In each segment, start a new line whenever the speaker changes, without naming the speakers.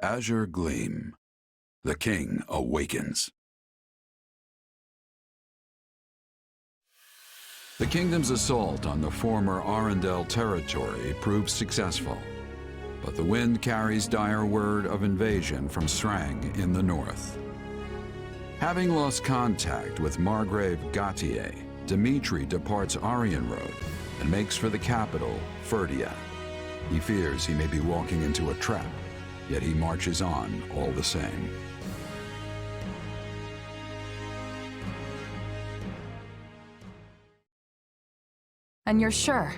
Azure Gleam. The King Awakens. The kingdom's assault on the former Arundel territory proved successful, but the wind carries dire word of invasion from Srang in the north. Having lost contact with Margrave Gautier, Dimitri departs Aryan Road and makes for the capital, Fhirdiad. He fears he may be walking into a trap, yet he marches on all the same.
And you're sure?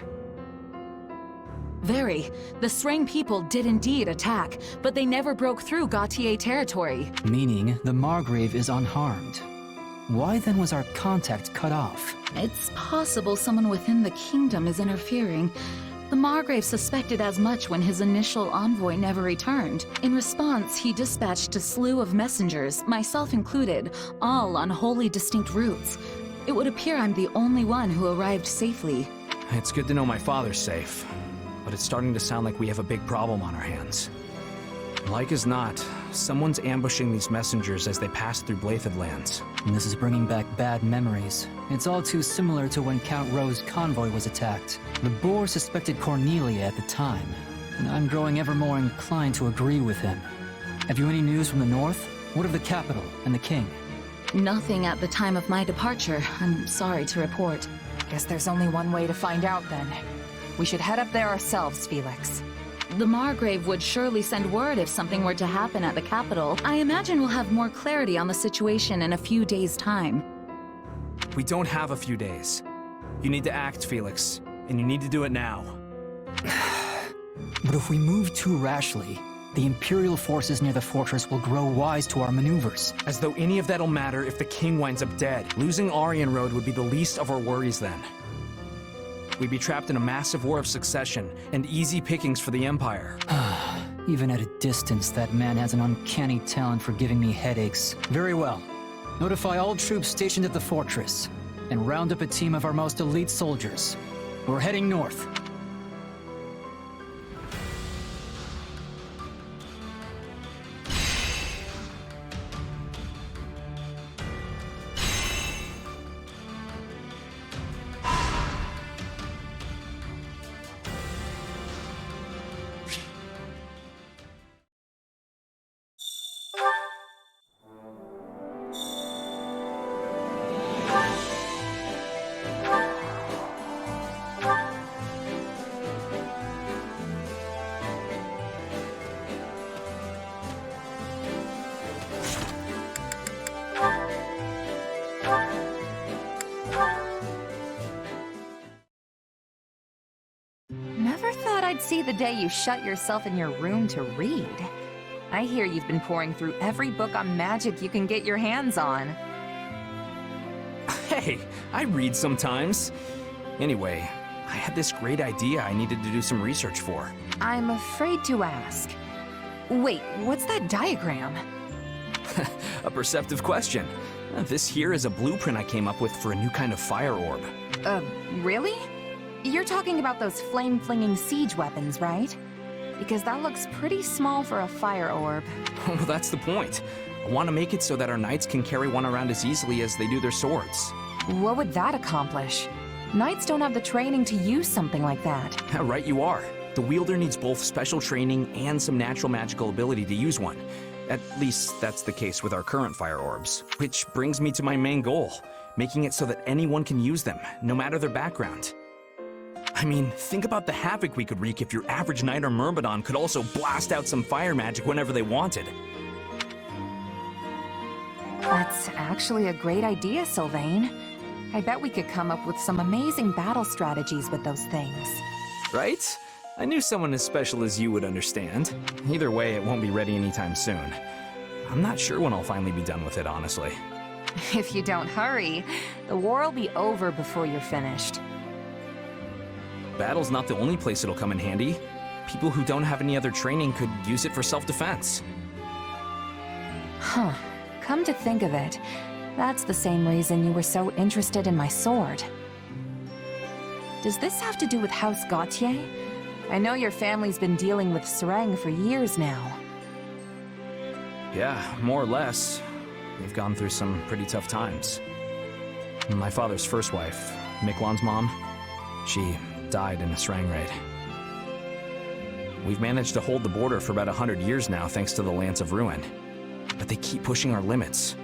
Very. The Srang people did indeed attack, but they never broke through Gautier territory.
Meaning the Margrave is unharmed. Why then was our contact cut off?
It's possible someone within the kingdom is interfering. The Margrave suspected as much when his initial envoy never returned. In response, he dispatched a slew of messengers, myself included, all on wholly distinct routes. It would appear I'm the only one who arrived safely.
It's good to know my father's safe, but it's starting to sound like we have a big problem on our hands. Like as not, someone's ambushing these messengers as they pass through Blathed lands.
And this is bringing back bad memories. It's all too similar to when Count Rowe's convoy was attacked. The boar suspected Cornelia at the time, and I'm growing ever more inclined to agree with him. Have you any news from the north? What of the capital and the king?
Nothing at the time of my departure, I'm sorry to report.
Guess there's only one way to find out then. We should head up there ourselves, Felix.
The Margrave would surely send word if something were to happen at the capital. I imagine we'll have more clarity on the situation in a few days' time.
We don't have a few days. You need to act, Felix, and you need to do it now.
But if we move too rashly, the Imperial forces near the fortress will grow wise to our maneuvers.
As though any of that'll matter if the king winds up dead. Losing Aryan Road would be the least of our worries then. We'd be trapped in a massive war of succession, and easy pickings for the Empire.
Even at a distance, that man has an uncanny talent for giving me headaches. Very well. Notify all troops stationed at the fortress, and round up a team of our most elite soldiers. We're heading north.
Never thought I'd see the day you shut yourself in your room to read. I hear you've been pouring through every book on magic you can get your hands on.
Hey, I read sometimes. Anyway, I had this great idea I needed to do some research for.
I'm afraid to ask. Wait, what's that diagram?
A perceptive question. This here is a blueprint I came up with for a new kind of fire orb.
Really? You're talking about those flame-flinging siege weapons, right? Because that looks pretty small for a fire orb.
Well, that's the point. I want to make it so that our knights can carry one around as easily as they do their swords.
What would that accomplish? Knights don't have the training to use something like that.
Right you are. The wielder needs both special training and some natural magical ability to use one. At least that's the case with our current fire orbs. Which brings me to my main goal, making it so that anyone can use them, no matter their background. I mean, think about the havoc we could wreak if your average knight or myrmidon could also blast out some fire magic whenever they wanted.
That's actually a great idea, Sylvain. I bet we could come up with some amazing battle strategies with those things.
Right? I knew someone as special as you would understand. Either way, it won't be ready anytime soon. I'm not sure when I'll finally be done with it, honestly.
If you don't hurry, the war will be over before you're finished.
Battle's not the only place it'll come in handy. People who don't have any other training could use it for self-defense.
Huh. Come to think of it, that's the same reason you were so interested in my sword. Does this have to do with House Gautier? I know your family's been dealing with Srang for years now.
Yeah, more or less. We've gone through some pretty tough times. My father's first wife, Miquelon's mom, she died in a Srang raid. We've managed to hold the border for about 100 years now thanks to the Lance of Ruin. But they keep pushing our limits.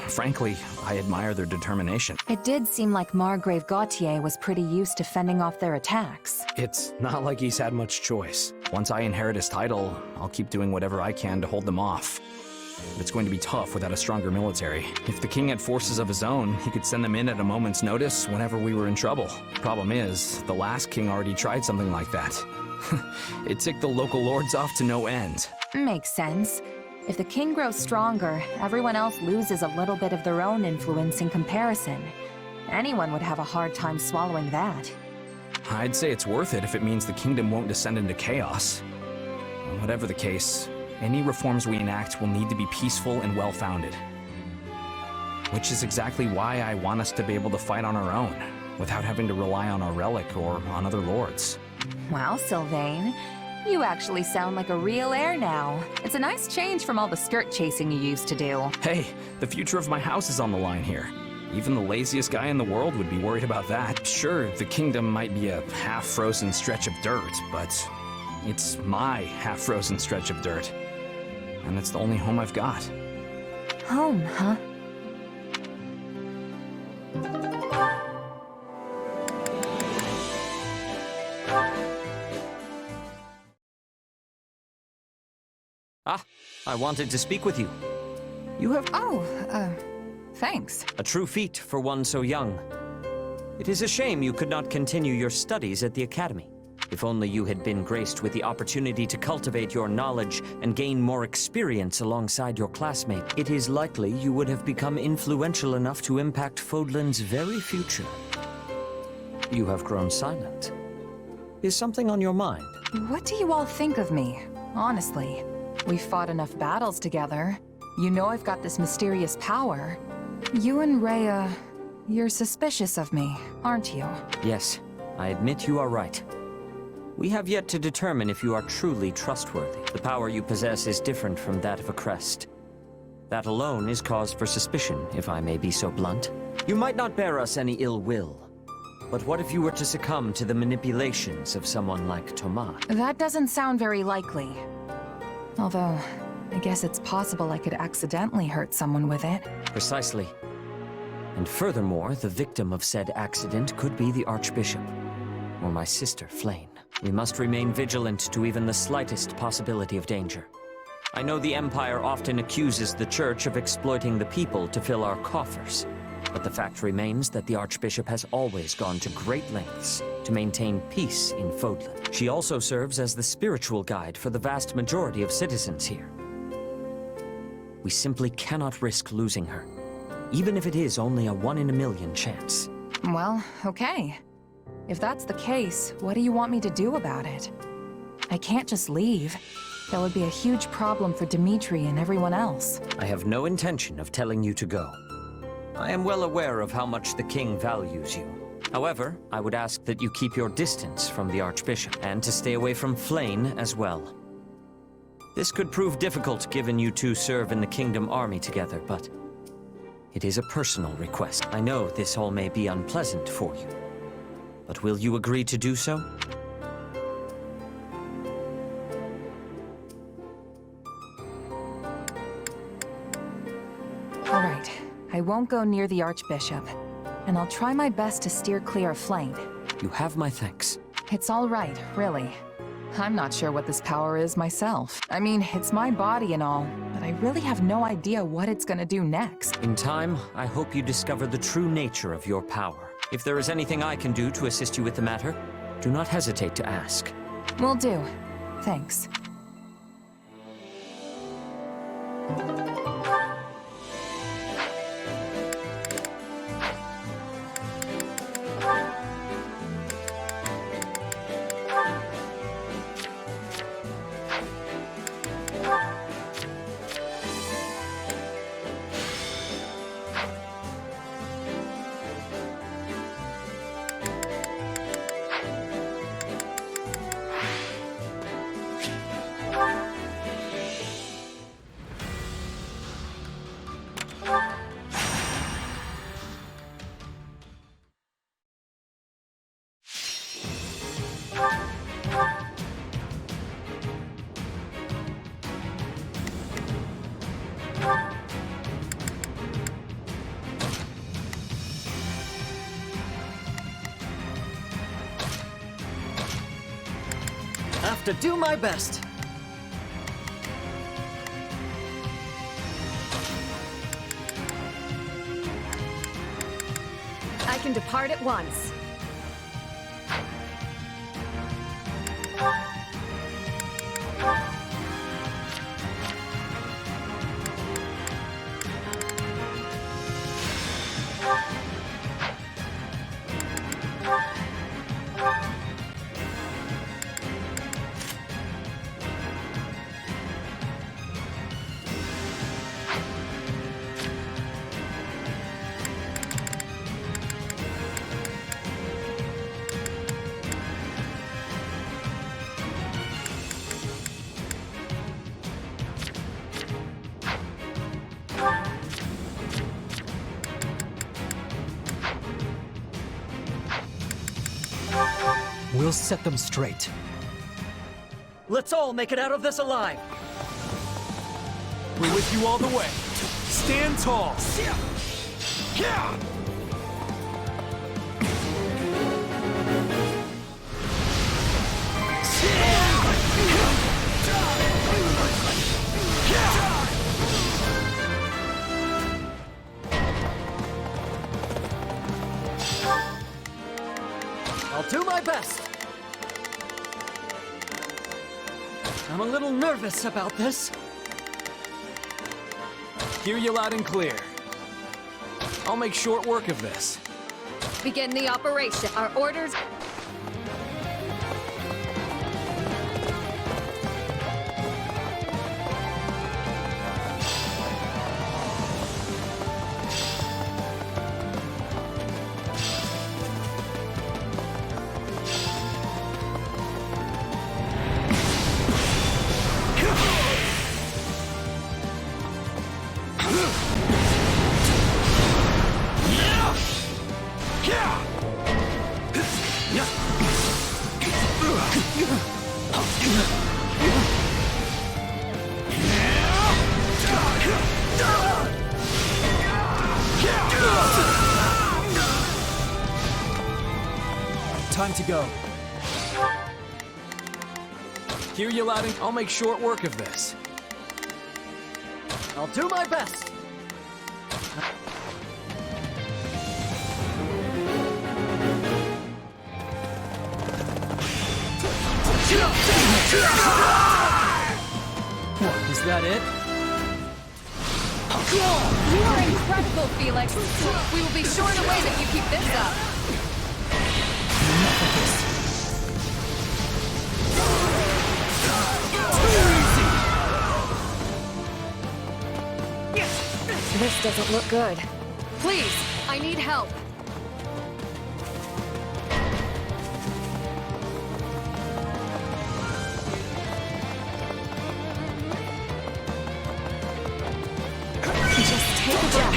Frankly, I admire their determination.
It did seem like Margrave Gautier was pretty used to fending off their attacks.
It's not like he's had much choice. Once I inherit his title, I'll keep doing whatever I can to hold them off. But it's going to be tough without a stronger military. If the king had forces of his own, he could send them in at a moment's notice whenever we were in trouble. Problem is, the last king already tried something like that. It ticked the local lords off to no end.
Makes sense. If the king grows stronger, everyone else loses a little bit of their own influence in comparison. Anyone would have a hard time swallowing that.
I'd say it's worth it if it means the kingdom won't descend into chaos. Whatever the case, any reforms we enact will need to be peaceful and well-founded. Which is exactly why I want us to be able to fight on our own, without having to rely on our relic or on other lords.
Well, Sylvain, you actually sound like a real heir now. It's a nice change from all the skirt chasing you used to do.
Hey, the future of my house is on the line here. Even the laziest guy in the world would be worried about that. Sure, the kingdom might be a half-frozen stretch of dirt, but it's my half-frozen stretch of dirt. And it's the only home I've got.
Home, huh?
Ah, I wanted to speak with you. You have
Thanks.
a true feat for one so young. It is a shame you could not continue your studies at the Academy. If only you had been graced with the opportunity to cultivate your knowledge and gain more experience alongside your classmate, it is likely you would have become influential enough to impact Fodlan's very future. You have grown silent. Is something on your mind?
What do you all think of me? Honestly, we've fought enough battles together. You know I've got this mysterious power. You and Rhea, you're suspicious of me, aren't you?
Yes, I admit you are right. We have yet to determine if you are truly trustworthy. The power you possess is different from that of a crest. That alone is cause for suspicion, if I may be so blunt. You might not bear us any ill will. But what if you were to succumb to the manipulations of someone like Thomas?
That doesn't sound very likely. Although, I guess it's possible I could accidentally hurt someone with it.
Precisely. And furthermore, the victim of said accident could be the Archbishop, or my sister, Flayn. We must remain vigilant to even the slightest possibility of danger. I know the Empire often accuses the Church of exploiting the people to fill our coffers, but the fact remains that the Archbishop has always gone to great lengths to maintain peace in Fodlan. She also serves as the spiritual guide for the vast majority of citizens here. We simply cannot risk losing her, even if it is only a 1 in a million chance.
Well, okay. If that's the case, what do you want me to do about it? I can't just leave. That would be a huge problem for Dimitri and everyone else.
I have no intention of telling you to go. I am well aware of how much the king values you. However, I would ask that you keep your distance from the Archbishop, and to stay away from Flayn as well. This could prove difficult given you two serve in the Kingdom Army together, but it is a personal request. I know this all may be unpleasant for you, but will you agree to do so?
All right, I won't go near the Archbishop, and I'll try my best to steer clear of Flayn.
You have my thanks.
It's all right, really. I'm not sure what this power is myself. I mean, it's my body and all, but I really have no idea what it's gonna do next.
In time, I hope you discover the true nature of your power. If there is anything I can do to assist you with the matter, do not hesitate to ask.
Will do. Thanks.
to do my best.
I can depart at once.
We'll set them straight.
Let's all make it out of this alive.
We're with you all the way. Stand tall.
I'll do my best. I'm a little nervous about this.
Hear you loud and clear. I'll make short work of this.
Begin the operation. Our orders...
Time to go. Hear you loud and... I'll make short work of this.
I'll do my best.
What, is that it?
You are incredible, Felix. We will be sure to wait if you keep this up.
Enough of this.
This doesn't look good. Please, I need help. Just take a breath.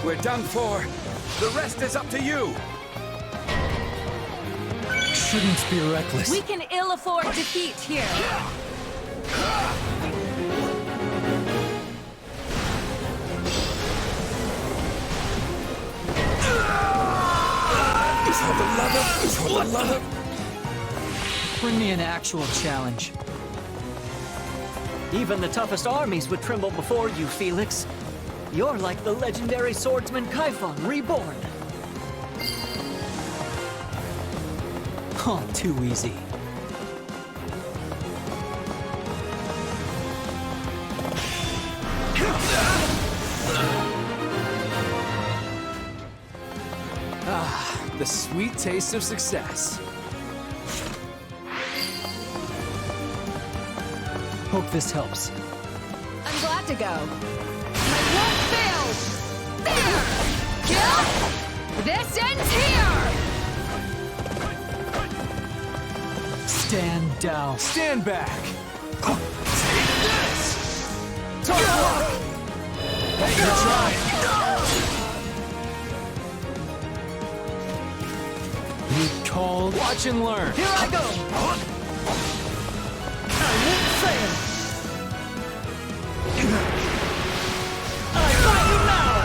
We're done for. The rest is up to you.
Shouldn't be reckless.
We can ill afford defeat here.
For the love of...
Bring me an actual challenge.
Even the toughest armies would tremble before you, Felix. You're like the legendary swordsman Kaifon reborn.
Oh, too easy.
The sweet taste of success.
Hope this helps.
I'm glad to go. My work failed! There! Kill! This ends here!
Stand down.
Stand back.
Take this!
Tough luck. Thanks for trying.
You called?
Watch and learn.
Here I go! I won't fail! I fight you now!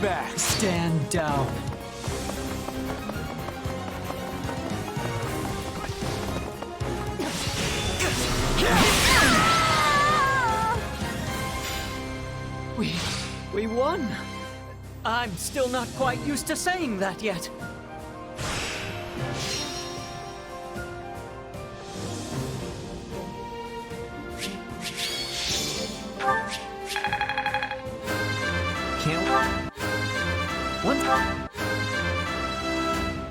back.
Stand down.
We won. I'm still not quite used to saying that yet.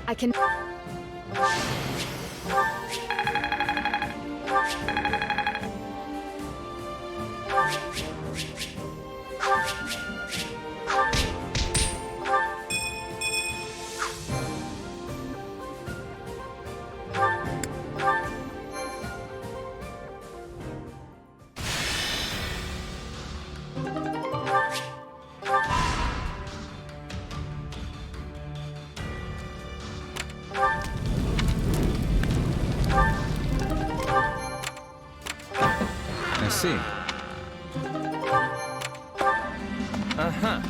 I can...
I see. Uh-huh.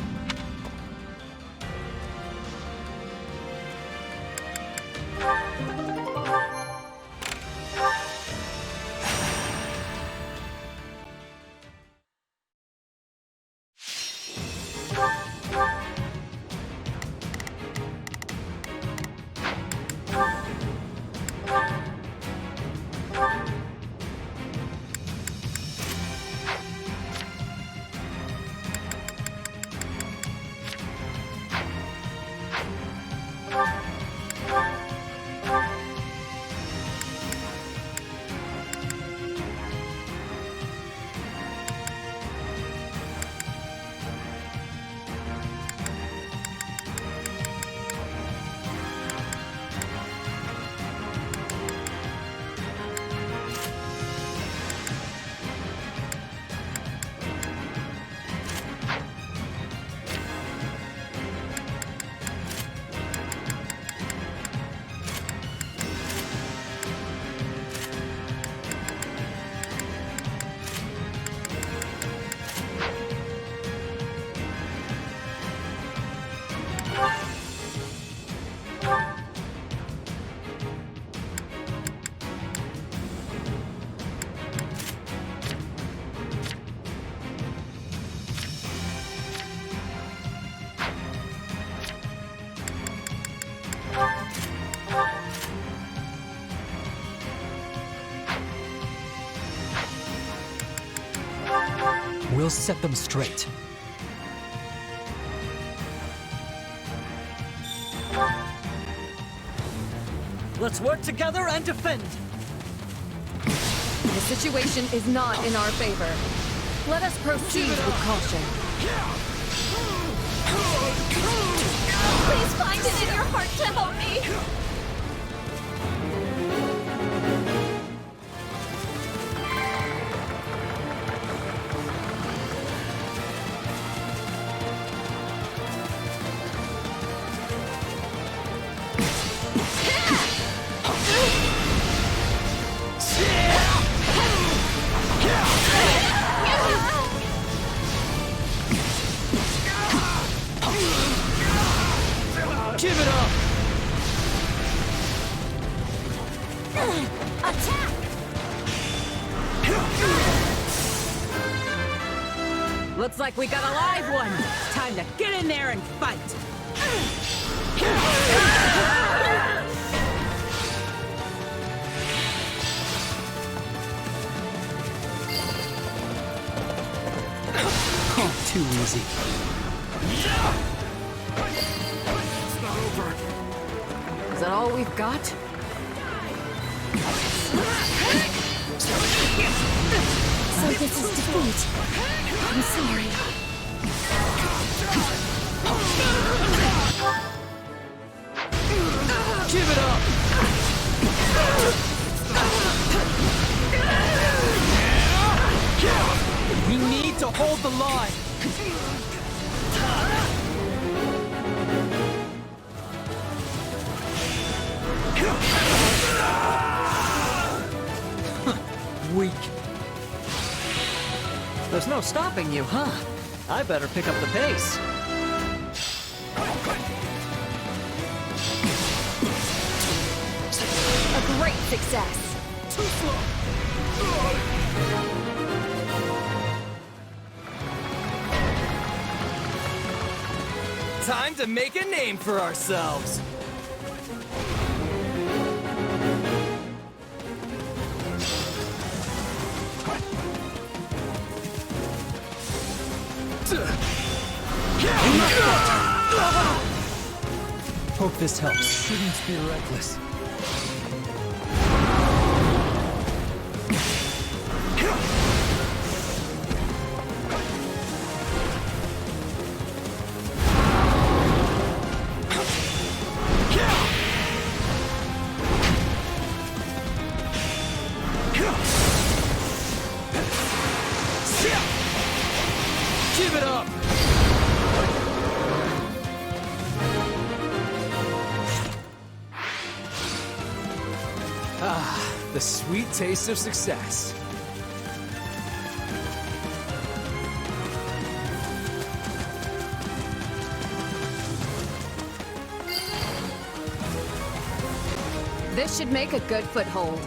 We'll set them straight.
Let's work together and defend.
The situation is not in our favor. Let us proceed with caution. Please find it in your heart to help me!
Give it up!
Attack!
Looks like we got a live one. Time to get in there and fight.
Oh, too easy.
Is that all we've got?
So this is defeat. I'm sorry.
Give it up! We need to hold the line!
Weak.
There's no stopping you, huh? I better pick up the pace.
A great success.
Too slow! Time to make a name for ourselves!
Hope this helps.
Shouldn't be reckless. Give it up! Ah, the sweet taste of success.
This should make a good foothold.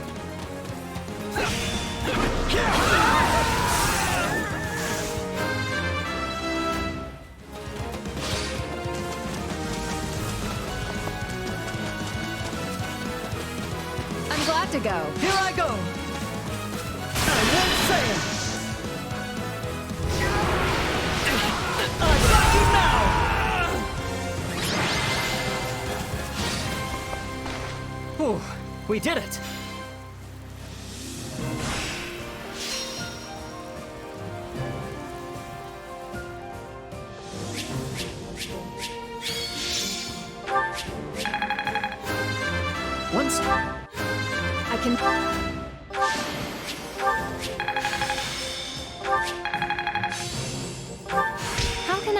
I'm glad to go.
Here I go! I won't fail! I got you now! Whew, we did it! Once
I can... How can I...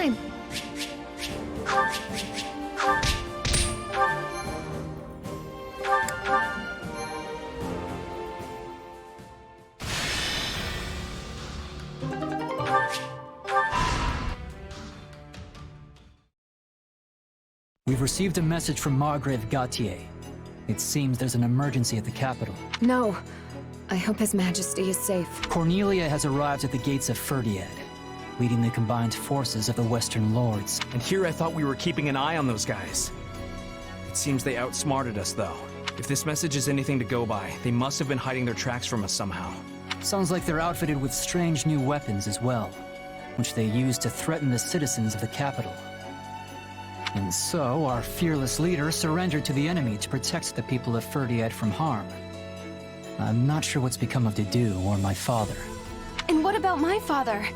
We've received a message from Margrave Gautier. It seems there's an emergency at the capital.
No. I hope His Majesty is safe.
Cornelia has arrived at the gates of Fhirdiad, leading the combined forces of the Western Lords.
And here I thought we were keeping an eye on those guys. It seems they outsmarted us, though. If this message is anything to go by, they must have been hiding their tracks from us somehow.
Sounds like they're outfitted with strange new weapons as well, which they use to threaten the citizens of the capital. And so, our fearless leader surrendered to the enemy to protect the people of Fhirdiad from harm. I'm not sure what's become of Dedu or my father.
And what about my father?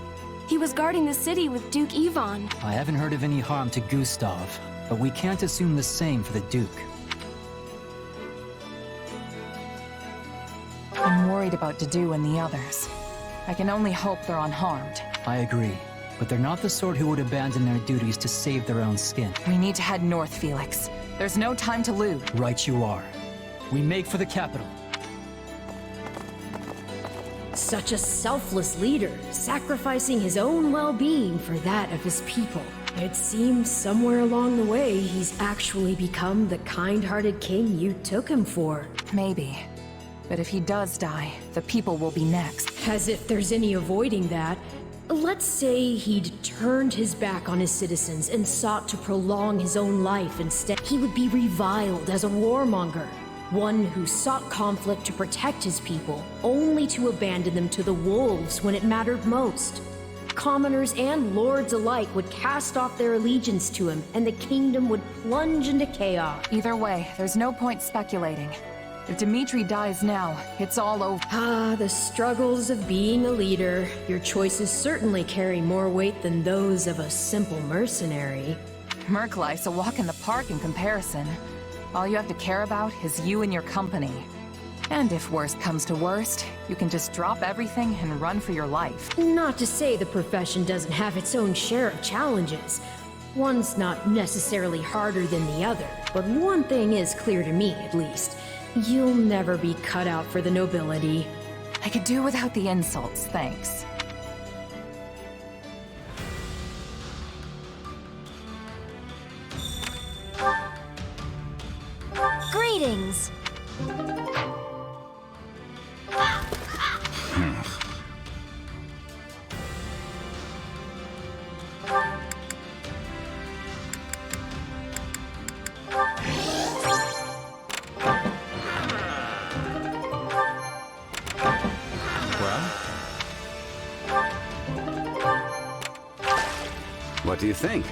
He was guarding the city with Duke Ivan.
I haven't heard of any harm to Gustav, but we can't assume the same for the Duke.
I'm worried about Dedu and the others. I can only hope they're unharmed.
I agree, but they're not the sort who would abandon their duties to save their own skin.
We need to head north, Felix. There's no time to lose.
Right you are. We make for the capital.
Such a selfless leader, sacrificing his own well-being for that of his people. It seems somewhere along the way he's actually become the kind-hearted king you took him for.
Maybe. But if he does die, the people will be next.
As if there's any avoiding that. Let's say he'd turned his back on his citizens and sought to prolong his own life instead. He would be reviled as a warmonger. One who sought conflict to protect his people, only to abandon them to the wolves when it mattered most. Commoners and lords alike would cast off their allegiance to him, and the kingdom would plunge into chaos.
Either way, there's no point speculating. If Dimitri dies now, it's all over.
Ah, the struggles of being a leader. Your choices certainly carry more weight than those of a simple mercenary.
Merklife's a walk in the park in comparison. All you have to care about is you and your company. And if worst comes to worst, you can just drop everything and run for your life.
Not to say the profession doesn't have its own share of challenges. One's not necessarily harder than the other, but one thing is clear to me, at least. You'll never be cut out for the nobility.
I could do without the insults, thanks.
skills.
What do you think?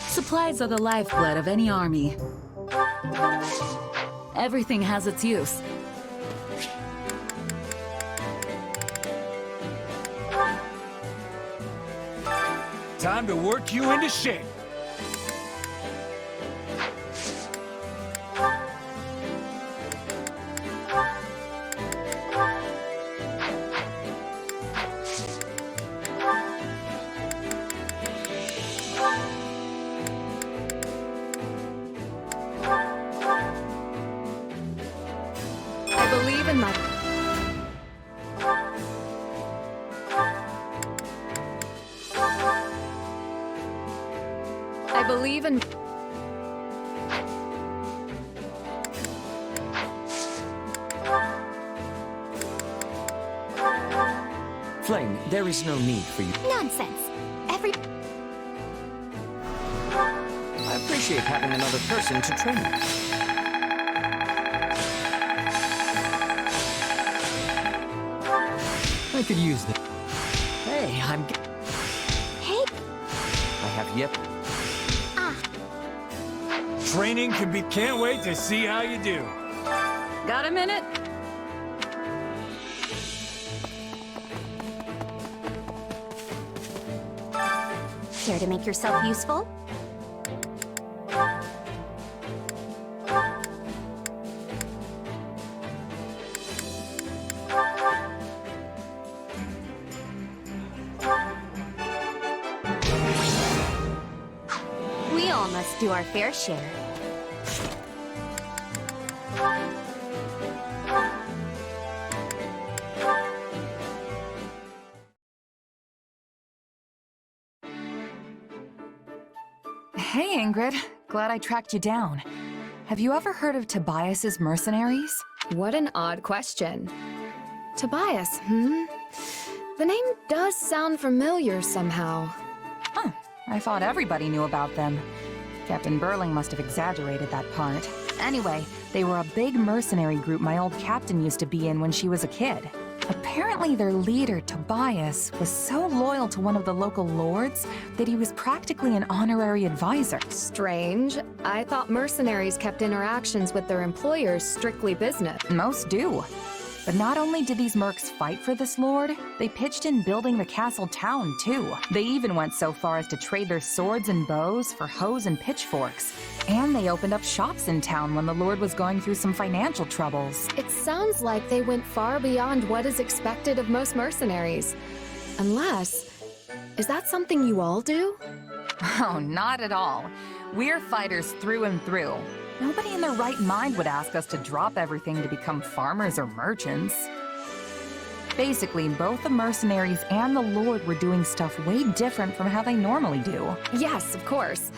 Supplies are the lifeblood of any army. Everything has its use.
Time to work you into shape.
I believe in my... I believe in...
Flame, there is no need for you.
Nonsense.
I appreciate having another person to train with.
I could use this.
Hey,
Hey.
I have yet.
Training can be... Can't wait to see how you do.
Got a minute?
Care to make yourself useful? We all must do our fair share.
Hey, Ingrid. Glad I tracked you down. Have you ever heard of Tobias's mercenaries?
What an odd question. Tobias, The name does sound familiar somehow.
Huh. I thought everybody knew about them. Captain Burling must have exaggerated that part. Anyway, they were a big mercenary group my old captain used to be in when she was a kid. Apparently their leader, Tobias, was so loyal to one of the local lords that he was practically an honorary advisor.
Strange. I thought mercenaries kept interactions with their employers strictly business.
Most do. But not only did these mercs fight for this lord, they pitched in building the castle town, too. They even went so far as to trade their swords and bows for hoes and pitchforks. And they opened up shops in town when the lord was going through some financial troubles.
It sounds like they went far beyond what is expected of most mercenaries. Unless... Is that something you all do?
Oh, not at all. We're fighters through and through. Nobody in their right mind would ask us to drop everything to become farmers or merchants. Basically, both the mercenaries and the Lord were doing stuff way different from how they normally do.
Yes, of course.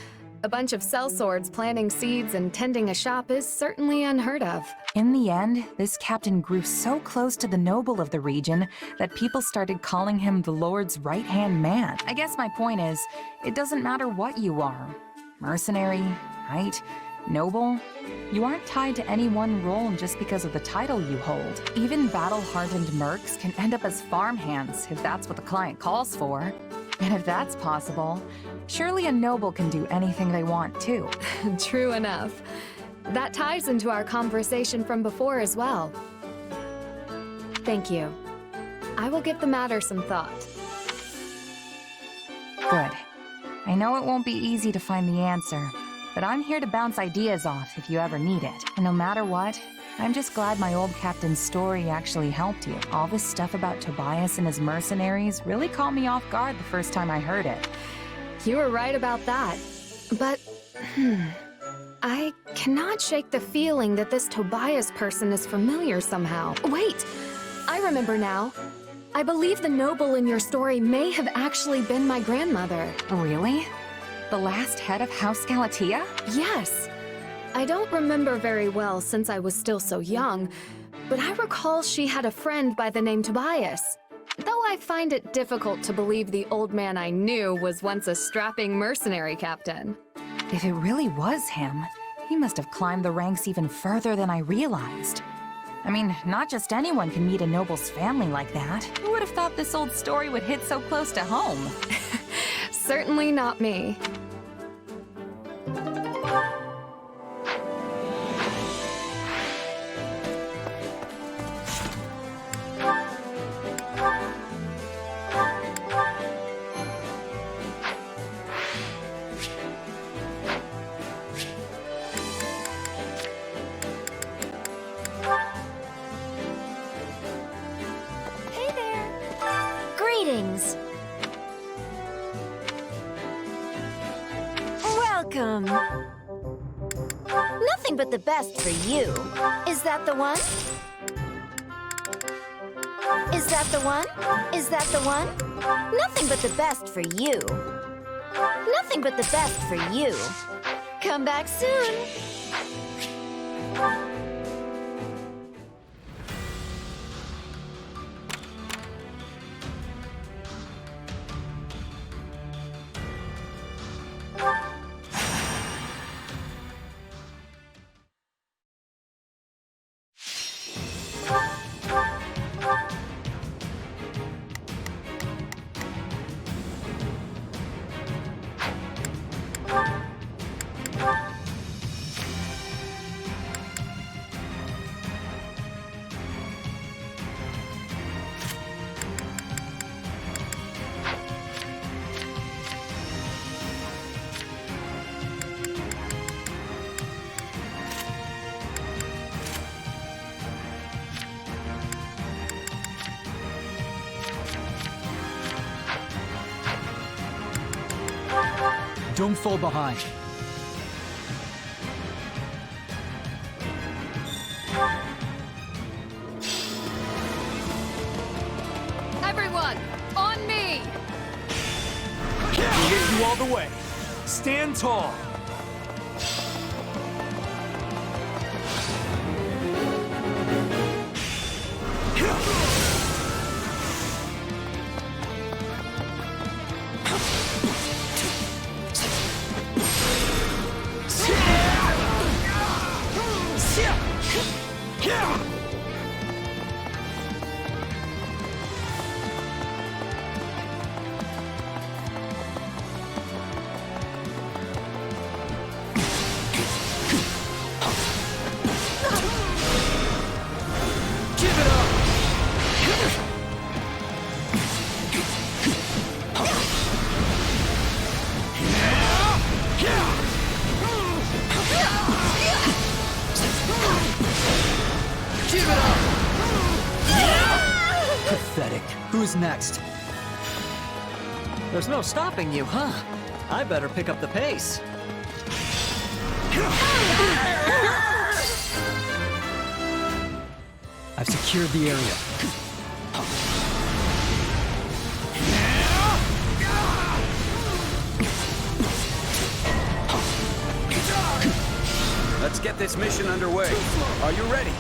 A bunch of sellswords planting seeds and tending a shop is certainly unheard of.
In the end, this captain grew so close to the noble of the region that people started calling him the Lord's right-hand man. I guess my point is, it doesn't matter what you are. Mercenary, knight, noble, you aren't tied to any one role just because of the title you hold. Even battle-hardened mercs can end up as farmhands if that's what the client calls for. And if that's possible, surely a noble can do anything they want too.
True enough. That ties into our conversation from before as well. Thank you. I will give the matter some thought.
Good. I know it won't be easy to find the answer, but I'm here to bounce ideas off if you ever need it. And no matter what, I'm just glad my old captain's story actually helped you. All this stuff about Tobias and his mercenaries really caught me off guard the first time I heard it.
You were right about that. But, I cannot shake the feeling that this Tobias person is familiar somehow. Wait, I remember now. I believe the noble in your story may have actually been my grandmother.
Really? The last head of House Galatea?
Yes. I don't remember very well since I was still so young, but I recall she had a friend by the name Tobias. Though I find it difficult to believe the old man I knew was once a strapping mercenary captain.
If it really was him, he must have climbed the ranks even further than I realized. I mean, not just anyone can meet a noble's family like that. Who would have thought this old story would hit so close to home?
Certainly not me.
Greetings. Welcome. Nothing but the best for you. Is that the one? Is that the one? Is that the one? Nothing but the best for you. Nothing but the best for you. Come back soon.
Don't fall behind.
Everyone, on me!
We'll get you all the way. Stand tall.
Pathetic. Who's next?
There's no stopping you, huh? I better pick up the pace.
I've secured the area.
Let's get this mission underway. Are you ready?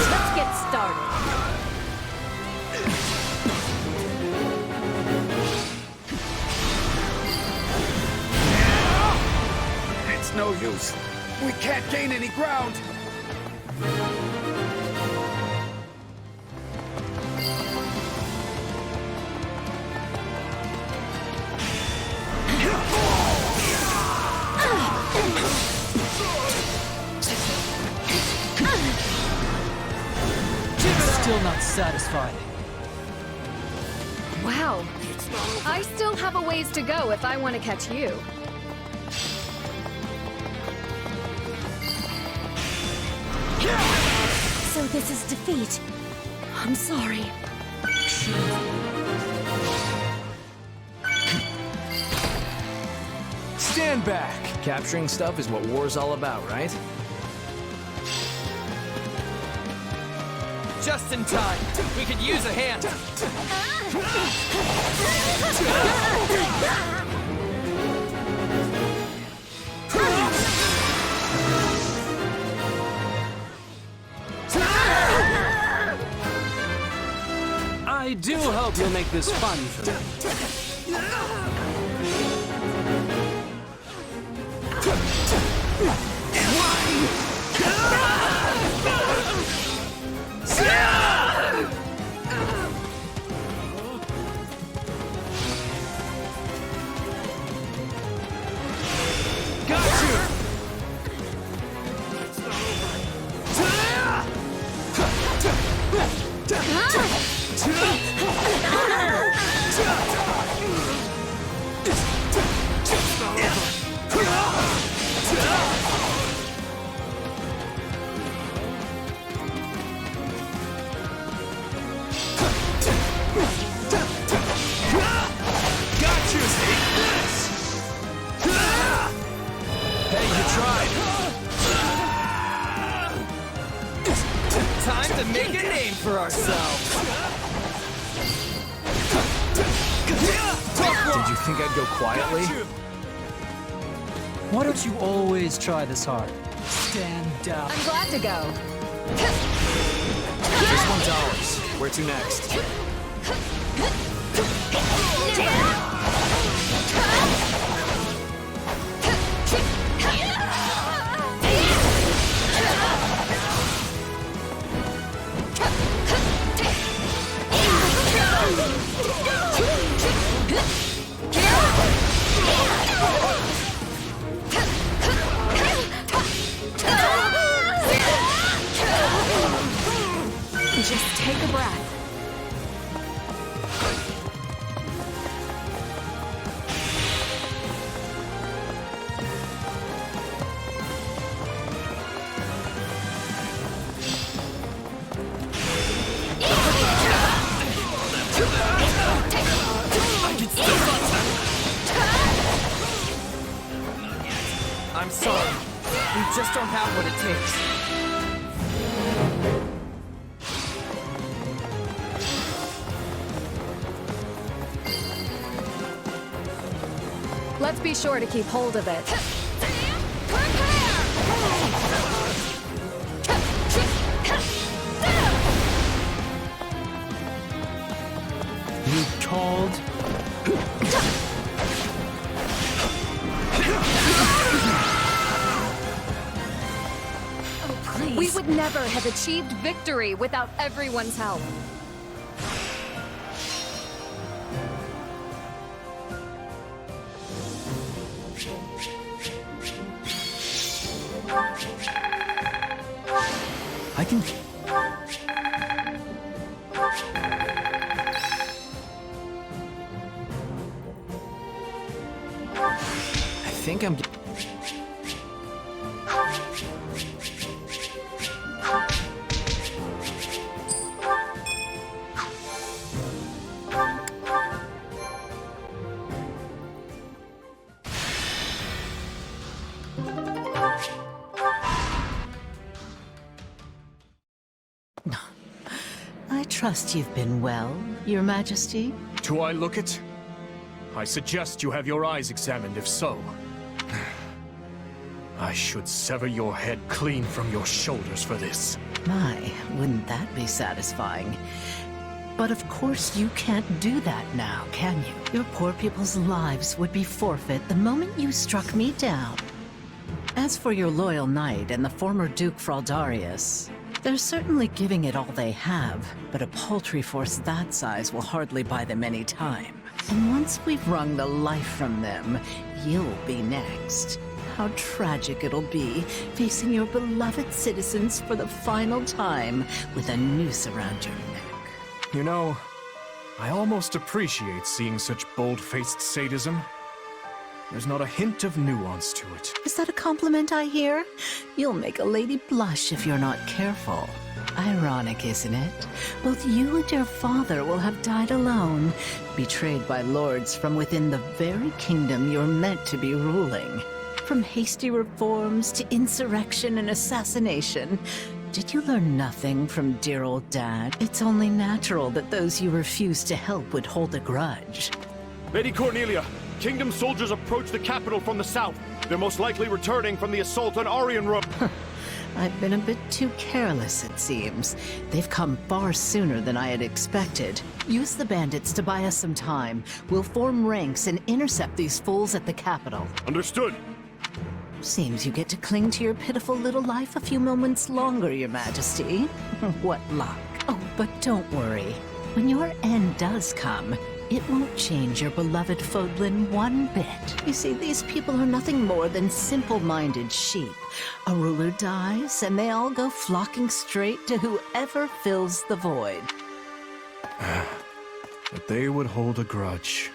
Let's get started.
It's no use. We can't gain any ground.
still not satisfied.
Wow. I still have a ways to go if I want to catch you.
So this is defeat. I'm sorry.
Stand back! Capturing stuff is what war's all about, right? Just in time! We could use a hand! I do hope you'll make this fun for me. Time to make a name for ourselves! Did you think I'd go quietly?
Why don't you always try this hard? Stand down.
I'm glad to go.
This one's ours. Where to next?
Just take a breath.
I'm sorry. We just don't have what it takes.
Let's be sure to keep hold of it.
You called?
Oh, please. We would never have achieved victory without everyone's help.
I can...
I think I'm...
I trust you've been well, Your Majesty.
Do I look it? I suggest you have your eyes examined, if so. I should sever your head clean from your shoulders for this.
My, wouldn't that be satisfying? But of course you can't do that now, can you? Your poor people's lives would be forfeit the moment you struck me down. As for your loyal knight and the former Duke Fraldarius, they're certainly giving it all they have, but a paltry force that size will hardly buy them any time. And once we've wrung the life from them, you'll be next. how tragic it'll be, facing your beloved citizens for the final time with a noose around your neck.
You know, I almost appreciate seeing such bold-faced sadism. There's not a hint of nuance to it.
Is that a compliment I hear? You'll make a lady blush if you're not careful. Ironic, isn't it? Both you and your father will have died alone, betrayed by lords from within the very kingdom you're meant to be ruling. From hasty reforms to insurrection and assassination, did you learn nothing from dear old Dad? It's only natural that those you refuse to help would hold a grudge.
Lady Cornelia, Kingdom soldiers approach the capital from the south. They're most likely returning from the assault on Arianrub.
I've been a bit too careless, it seems. They've come far sooner than I had expected. Use the bandits to buy us some time. We'll form ranks and intercept these fools at the capital.
Understood.
Seems you get to cling to your pitiful little life a few moments longer, Your Majesty. What luck. Oh, but don't worry. When your end does come, it won't change your beloved Fodlan one bit. You see, these people are nothing more than simple-minded sheep. A ruler dies, and they all go flocking straight to whoever fills the void.
That they would hold a grudge.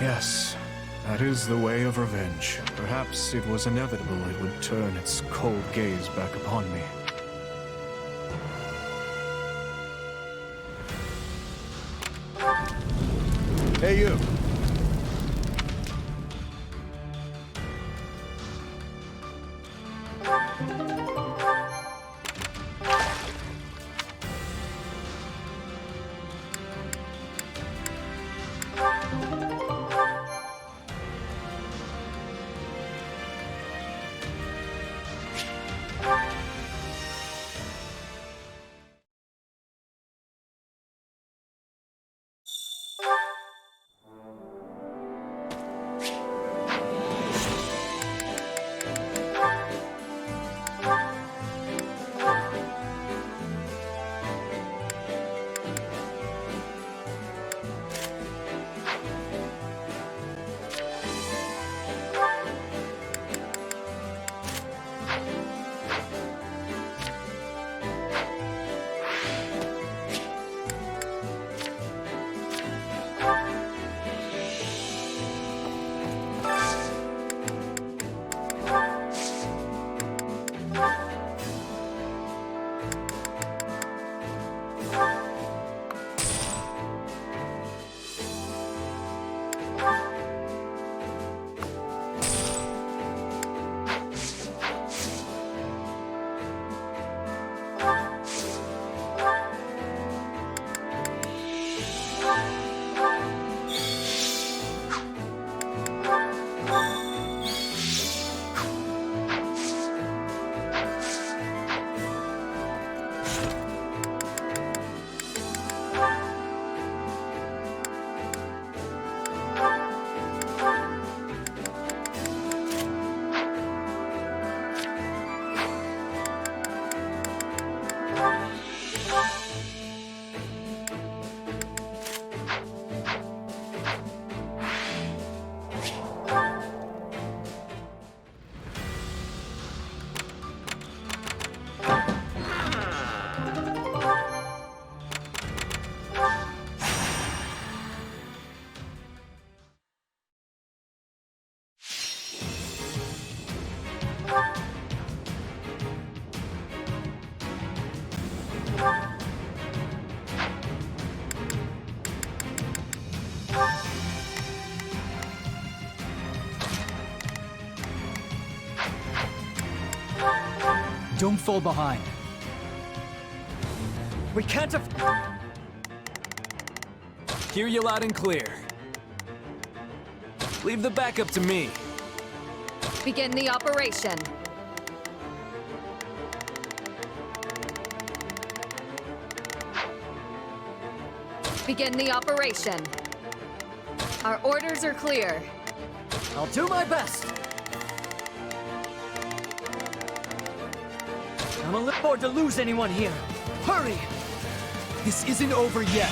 Yes, that is the way of revenge. Perhaps it was inevitable it would turn its cold gaze back upon me.
Hey, you.
Don't fall behind.
We can't Hear you loud and clear. Leave the backup to me.
Begin the operation. Begin the operation. Our orders are clear.
I'll do my best. I'm a little bored to lose anyone here. Hurry!
This isn't over yet.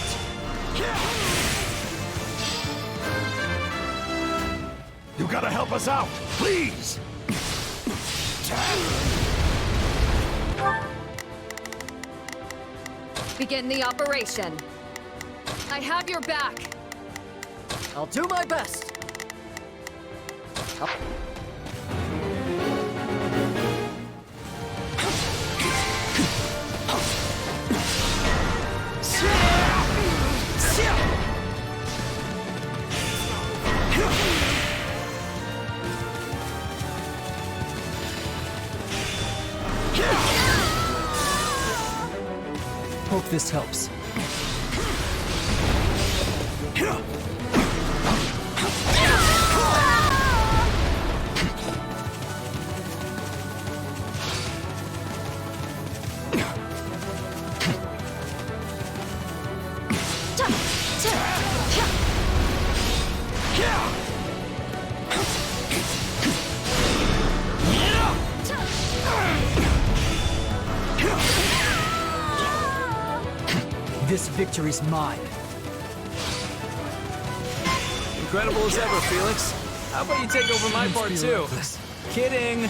You You gotta help us out, please!
Begin the operation. I have your back.
I'll do my best.
Hope this helps. This victory's mine.
Incredible as ever, Felix. How about you take over my part too? Kidding.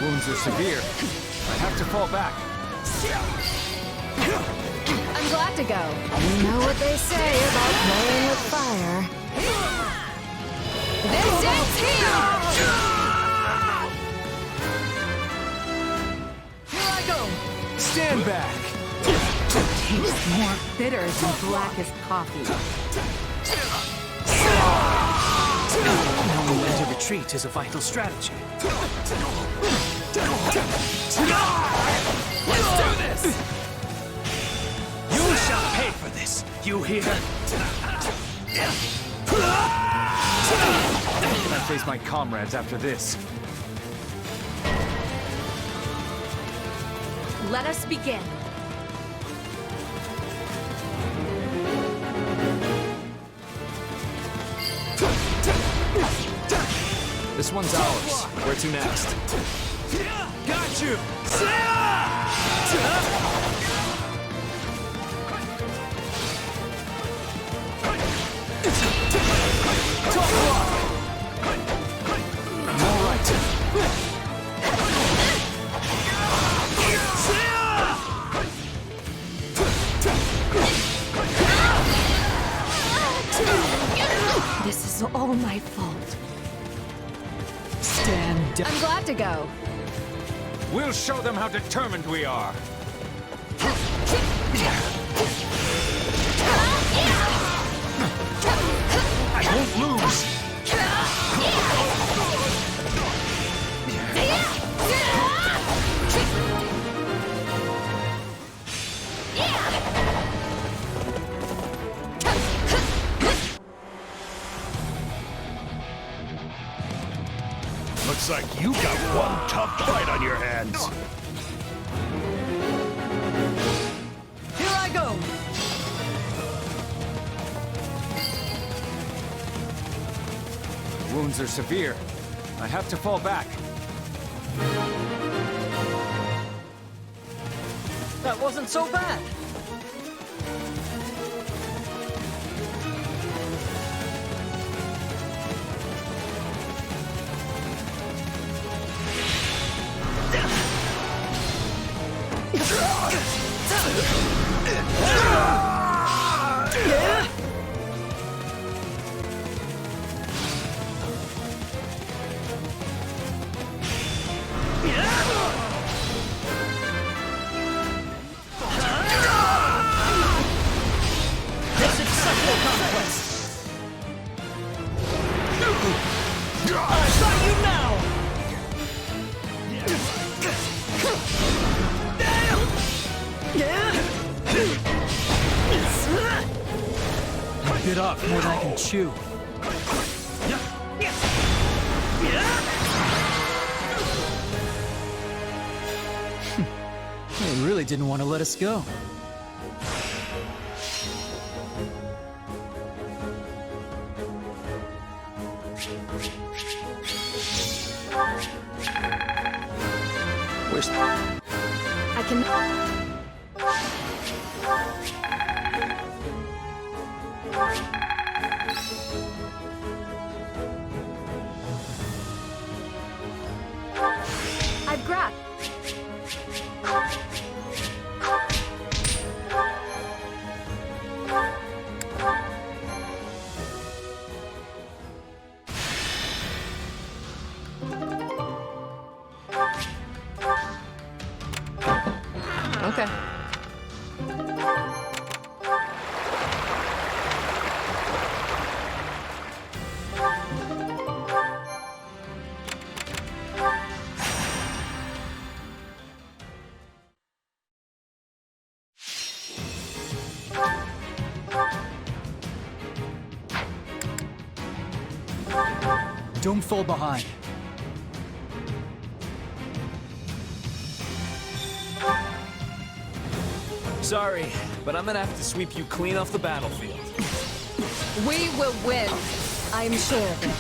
Wounds are severe. I have to fall back.
I'm glad to go. You know what they say about playing with fire. This ends here!
Stand back!
Tastes more bitter than blackest coffee.
Knowing when to retreat is a vital strategy. Let's do this! You shall pay for this, you hear? I face my comrades after this.
Let us begin.
This one's ours. Where to next? Got you! I'm all right.
This is all my fault.
Stand down.
I'm glad to go.
We'll show them how determined we are. I won't lose.
Looks like you got one tough fight on your hands.
Here I go!
Wounds are severe. I have to fall back.
That wasn't so bad.
Bit off more than I can chew. They really didn't want to let us go.
Where's...
I can... I've grabbed.
Okay.
Don't fall behind.
Sorry, but I'm gonna have to sweep you clean off the battlefield.
We will win. I'm sure of it.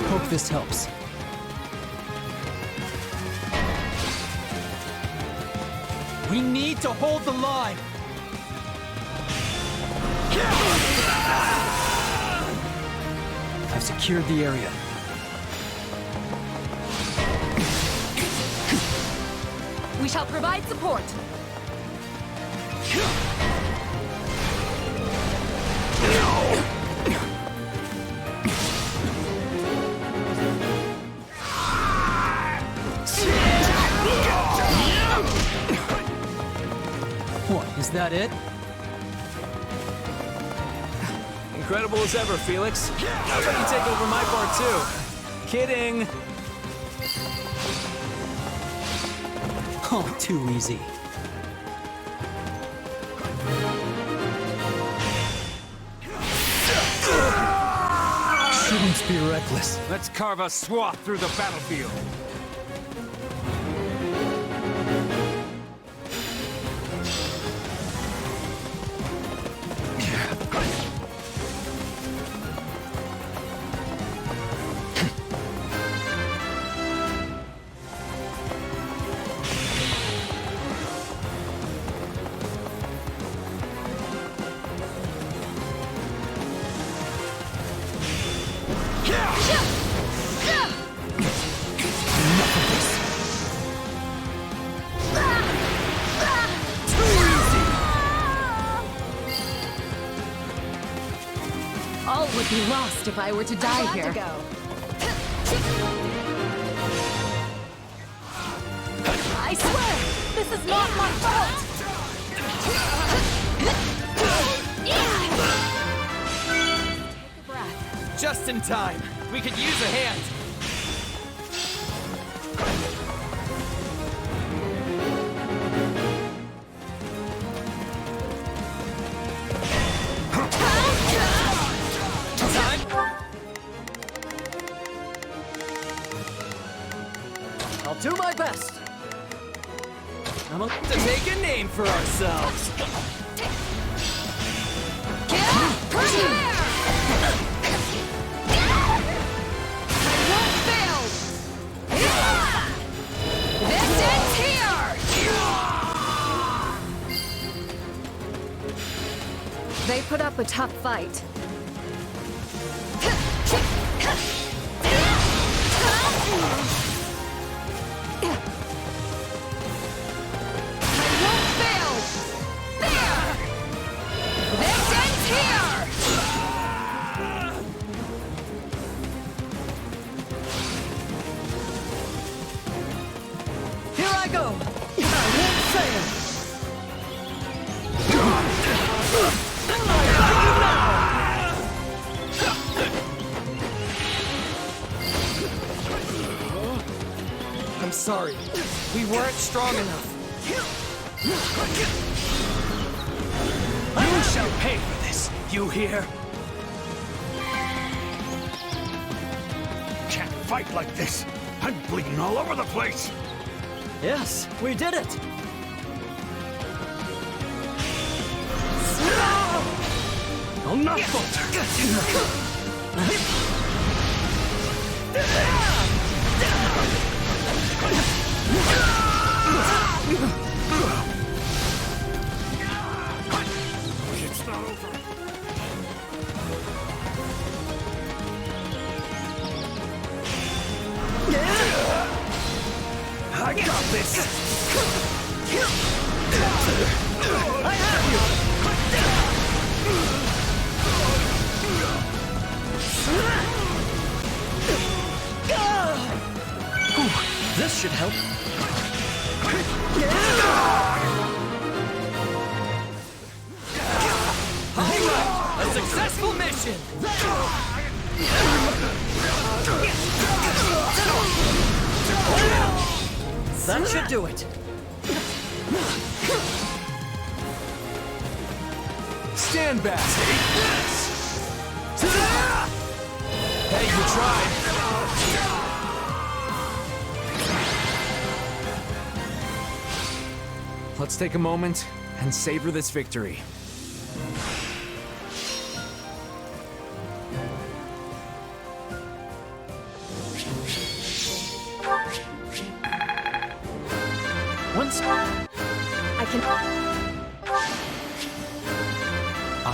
Hope this helps. We need to hold the line! I've secured the area.
We shall provide support.
What, is that it?
Incredible as ever, Felix. How about you take over my part too? Kidding.
Oh, too easy. Shouldn't be reckless.
Let's carve a swath through the battlefield.
All would be lost if I were to die here. I swear, this is not my fault! Take a breath.
Just in time. We could use a hand.
I'll do my best.
I'm about to make a name for ourselves.
They put up a tough fight.
I'm sorry. We weren't strong enough.
You shall pay for this, you hear? Can't fight like this. I'm bleeding all over the place.
Yes, we did it.
I'll not falter.
I got this! I have you! This should help.
Alright, a successful mission!
That should do it.
Stand back! Take this! Hey, you tried!
Let's take a moment and savor this victory.
Once
I can...
I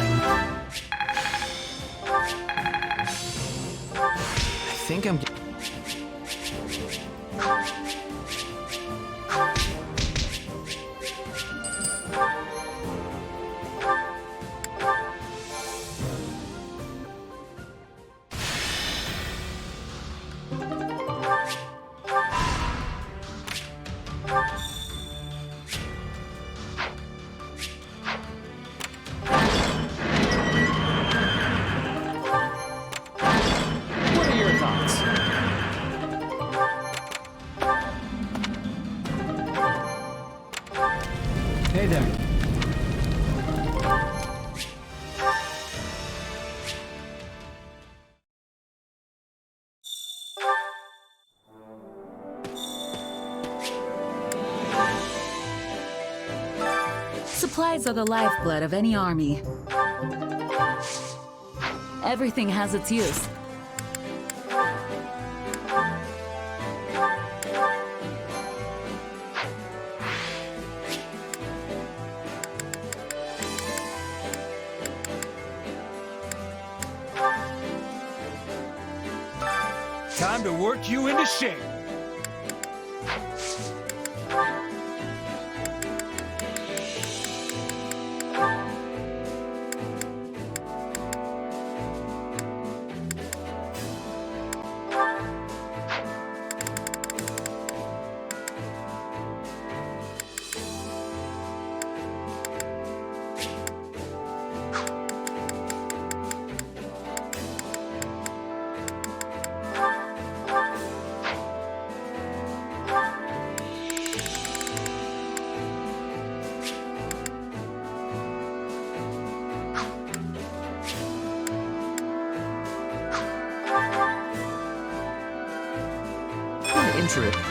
think I'm... What are your thoughts?
Hey there.
Supplies are the lifeblood of any army. Everything has its use.
Time to work you into shape!
Insurrection.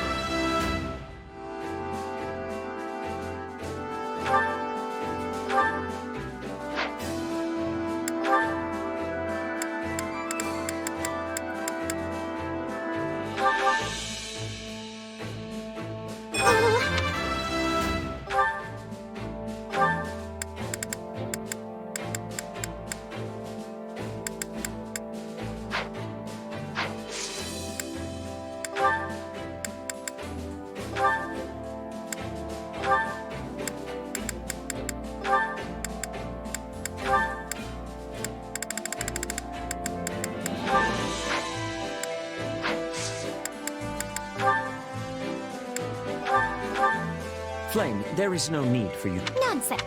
Flame, there is no need for you.
Nonsense.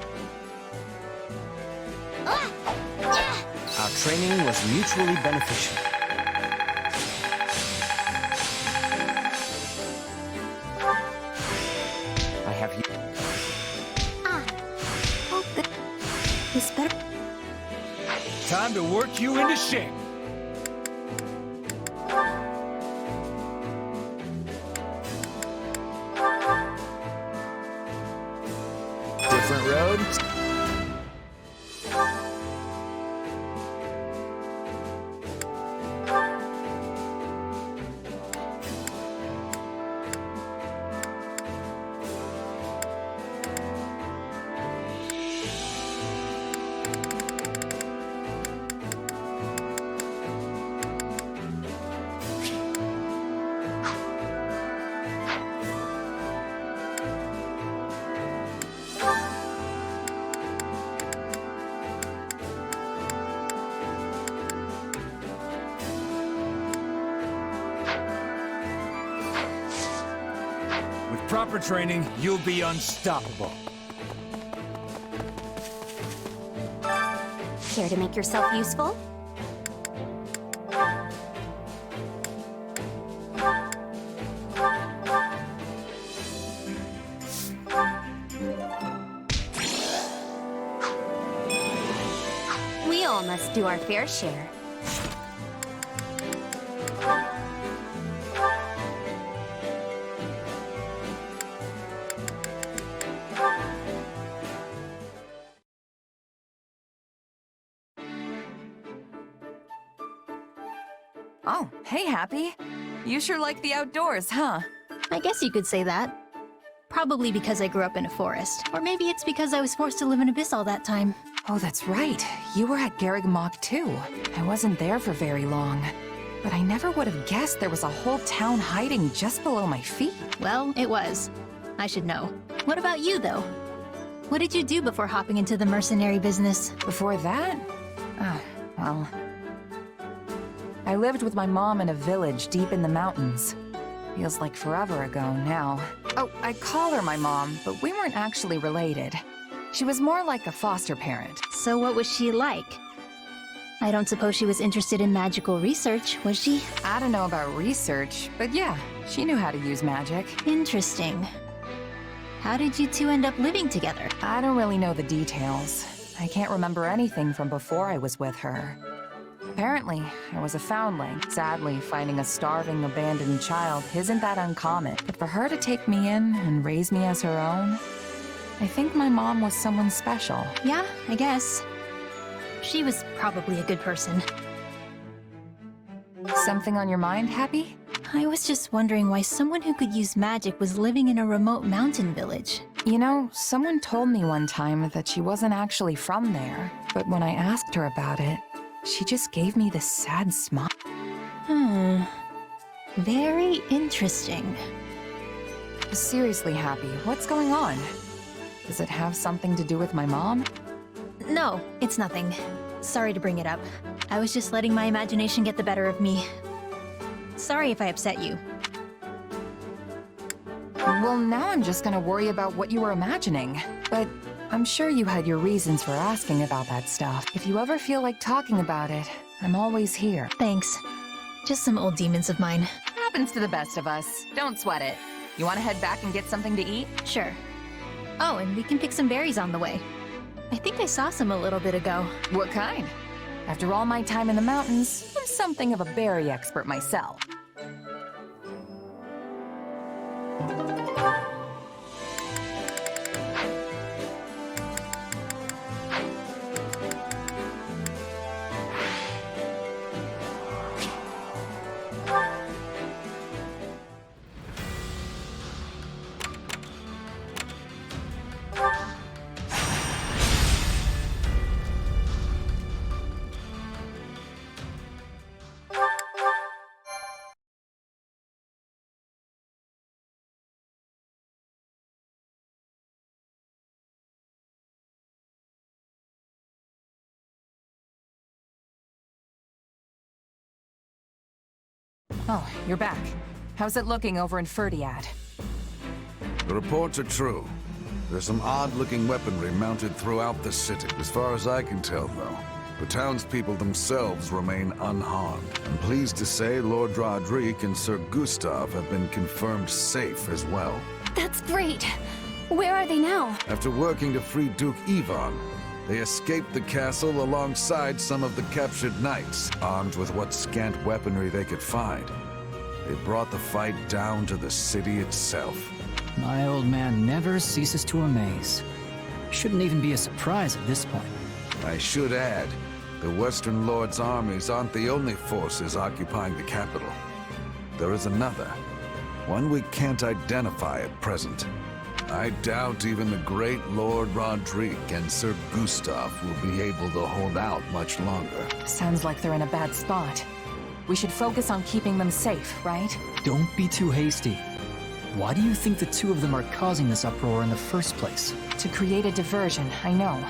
Our training was mutually beneficial. I have you.
Hope that is better.
Time to work you into shape! Different road?
proper training, you'll be unstoppable.
Care to make yourself useful? We all must do our fair share.
Oh, hey, Hapi. You sure like the outdoors, huh?
I guess you could say that. Probably because I grew up in a forest. Or maybe it's because I was forced to live in Abyss all that time.
Oh, that's right. You were at Garreg Mach too. I wasn't there for very long. But I never would have guessed there was a whole town hiding just below my feet.
Well, it was. I should know. What about you, though? What did you do before hopping into the mercenary business?
Before that? Well... I lived with my mom in a village deep in the mountains. Feels like forever ago now. Oh, I call her my mom, but we weren't actually related. She was more like a foster parent.
So what was she like? I don't suppose she was interested in magical research, was she?
I don't know about research, but yeah, she knew how to use magic.
Interesting. How did you two end up living together?
I don't really know the details. I can't remember anything from before I was with her. Apparently, I was a foundling. Sadly, finding a starving, abandoned child isn't that uncommon. But for her to take me in and raise me as her own, I think my mom was someone special.
Yeah, I guess. She was probably a good person.
Something on your mind, Hapi?
I was just wondering why someone who could use magic was living in a remote mountain village.
You know, someone told me one time that she wasn't actually from there. But when I asked her about it, she just gave me this sad smile.
Very interesting.
Seriously, Hapi, what's going on? Does it have something to do with my mom?
No, it's nothing. Sorry to bring it up. I was just letting my imagination get the better of me. Sorry if I upset you.
Well, now I'm just gonna worry about what you were imagining. But I'm sure you had your reasons for asking about that stuff. If you ever feel like talking about it, I'm always here.
Thanks. Just some old demons of mine.
Happens to the best of us. Don't sweat it. You want to head back and get something to eat?
Sure. Oh, and we can pick some berries on the way. I think I saw some a little bit ago.
What kind? After all my time in the mountains, I'm something of a berry expert myself. Oh, you're back. How's it looking over in Fhirdiad?
The reports are true. There's some odd-looking weaponry mounted throughout the city. As far as I can tell, though, the townspeople themselves remain unharmed. I'm pleased to say Lord Roderick and Sir Gustav have been confirmed safe as well.
That's great. Where are they now?
After working to free Duke Ivan, they escaped the castle alongside some of the captured knights, armed with what scant weaponry they could find. They brought the fight down to the city itself.
My old man never ceases to amaze. Shouldn't even be a surprise at this point.
I should add, the Western Lord's armies aren't the only forces occupying the capital. There is another, one we can't identify at present. I doubt even the great Lord Roderick and Sir Gustav will be able to hold out much longer.
Sounds like they're in a bad spot. We should focus on keeping them safe, right?
Don't be too hasty. Why do you think the two of them are causing this uproar in the first place?
To create a diversion, I know.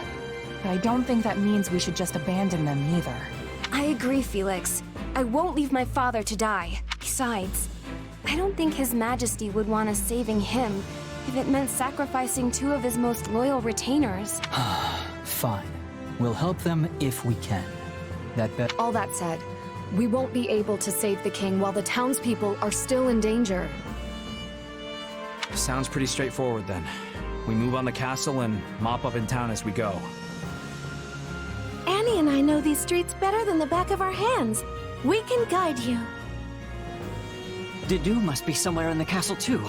But I don't think that means we should just abandon them either.
I agree, Felix. I won't leave my father to die. Besides,
I don't think His Majesty would want us saving him if it meant sacrificing 2 of his most loyal retainers.
Fine. We'll help them if we can.
All that said, we won't be able to save the king while the townspeople are still in danger.
Sounds pretty straightforward then. We move on the castle and mop up in town as we go.
Annie and I know these streets better than the back of our hands. We can guide you.
Didu must be somewhere in the castle too.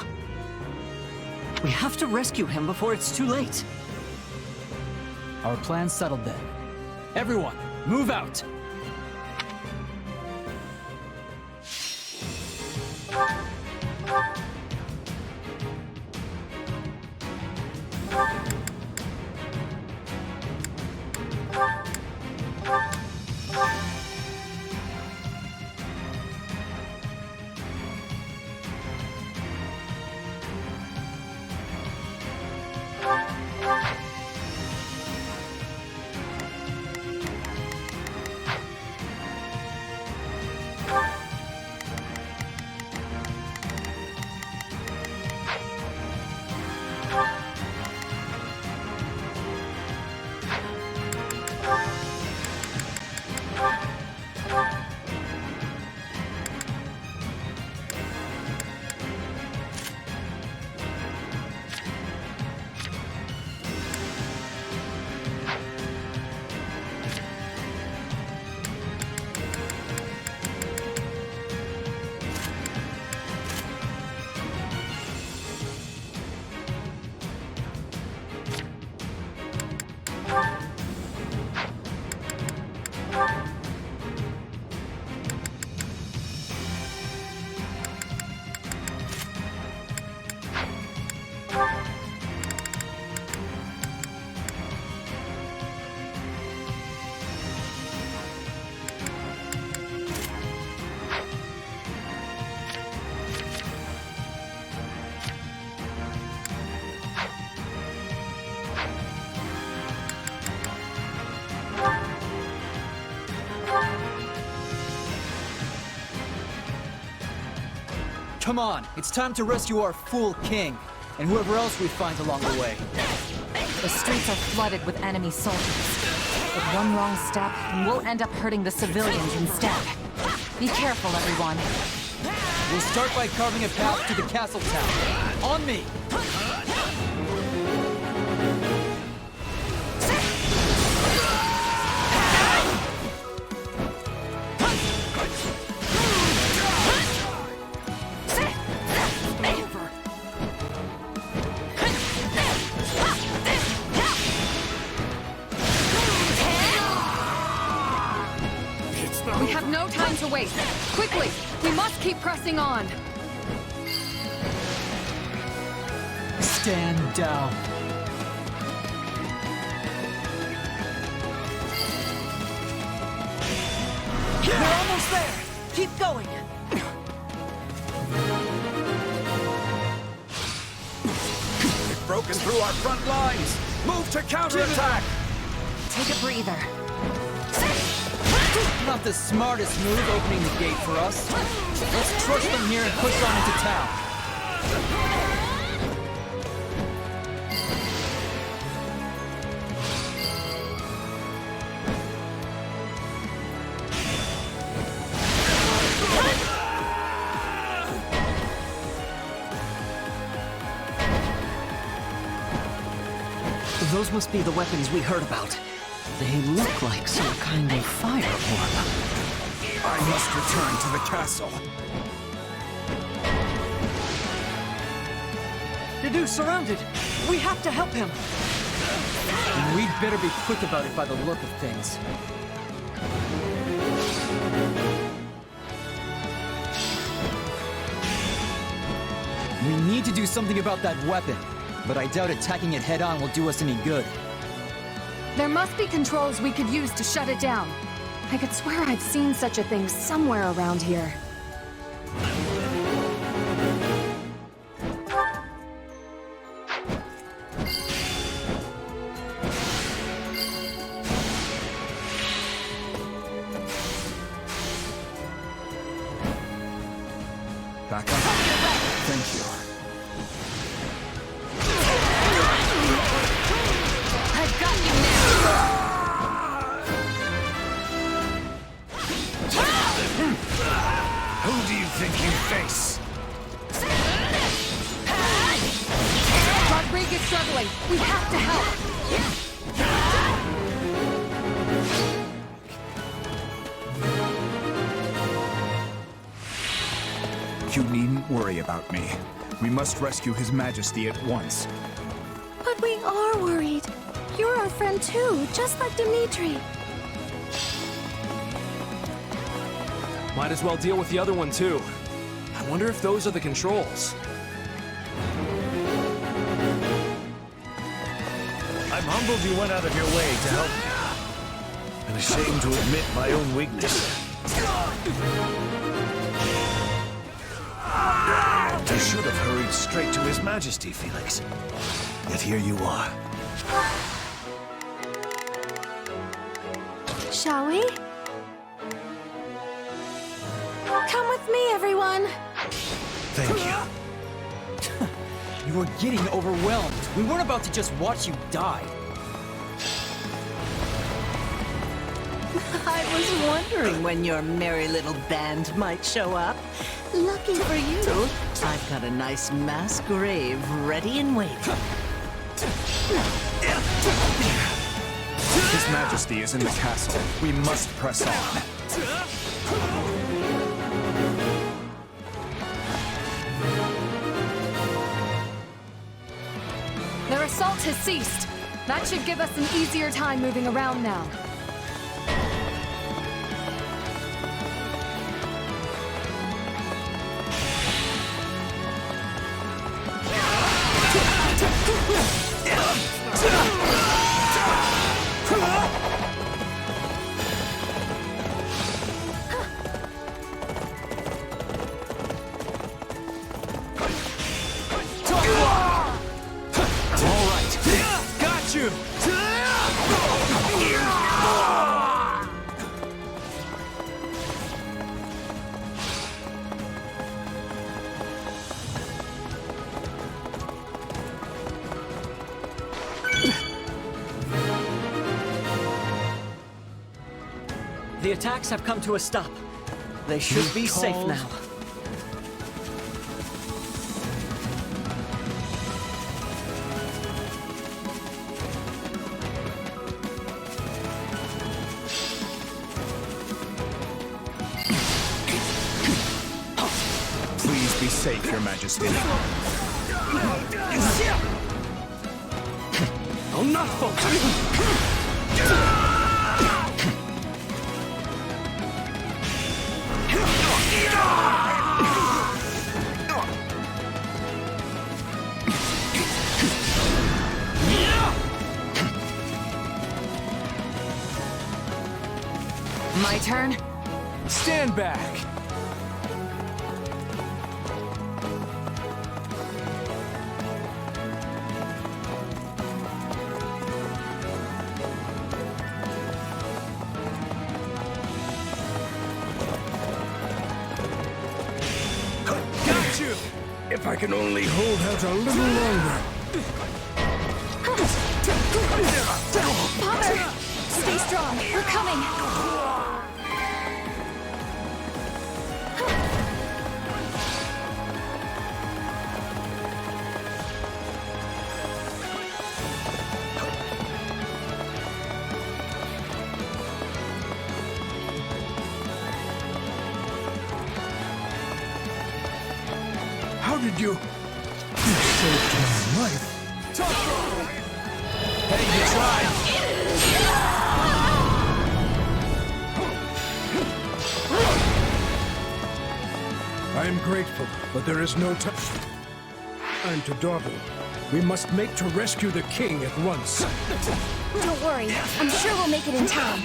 We have to rescue him before it's too late.
Our plan's settled then. Everyone, move out!
Come on, it's time to rescue our fool king, and whoever else we find along the way.
The streets are flooded with enemy soldiers. But one wrong step, and we'll end up hurting the civilians instead. Be careful, everyone.
We'll start by carving a path to the castle town. On me!
We have no time to waste. Quickly, we must keep pressing on.
Stand down.
We're almost there! Keep going!
They've broken through our front lines! Move to counterattack!
Take a breather.
Not the smartest move opening the gate for us. Let's crush them here and push on into town.
Those must be the weapons we heard about. They look like some kind of fire orb.
I must return to the castle.
Didu's surrounded! We have to help him!
And we'd better be quick about it by the look of things. We need to do something about that weapon, but I doubt attacking it head-on will do us any good.
There must be controls we could use to shut it down. I could swear I've seen such a thing somewhere around here.
Back up.
struggling. We have to help.
You needn't worry about me. We must rescue His Majesty at once.
But we are worried. You're our friend too, just like Dimitri.
Might as well deal with the other one too. I wonder if those are the controls.
I'm humbled you went out of your way to help me. And ashamed to admit my own weakness. I should have hurried straight to His Majesty, Felix. Yet here you are.
Shall we? Come with me, everyone.
Thank you.
You were getting overwhelmed. We weren't about to just watch you die.
I was wondering when your merry little band might show up. Lucky for you, I've got a nice mass grave ready and waiting.
His Majesty is in the castle. We must press on.
Their assault has ceased. That should give us an easier time moving around now.
The attacks have come to a stop. They should be safe now.
Please be safe, Your Majesty.
Oh, not folks!
My turn?
Stand back!
Got you! If I can only hold out a little longer.
Father! Stay strong. We're coming.
How did you... You saved my life.
Hey, you tried!
I am grateful, but there is no time to dawdle. We must make to rescue the king at once.
Don't worry. I'm sure we'll make it in time.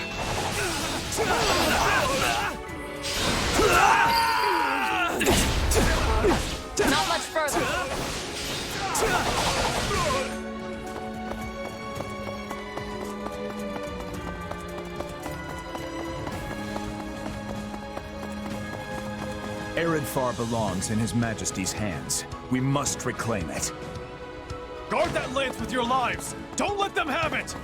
Not much further.
Eredfar belongs in His Majesty's hands. We must reclaim it.
Guard that lance with your lives! Don't let them have it!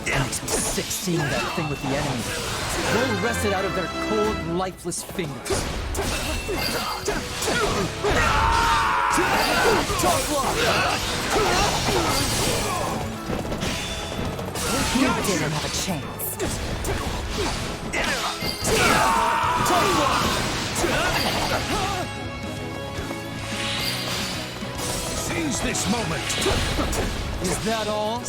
It makes me sick seeing that thing with the enemy. We'll wrest it out of their cold, lifeless fingers.
You didn't have a chance.
Seize this moment!
Is that all?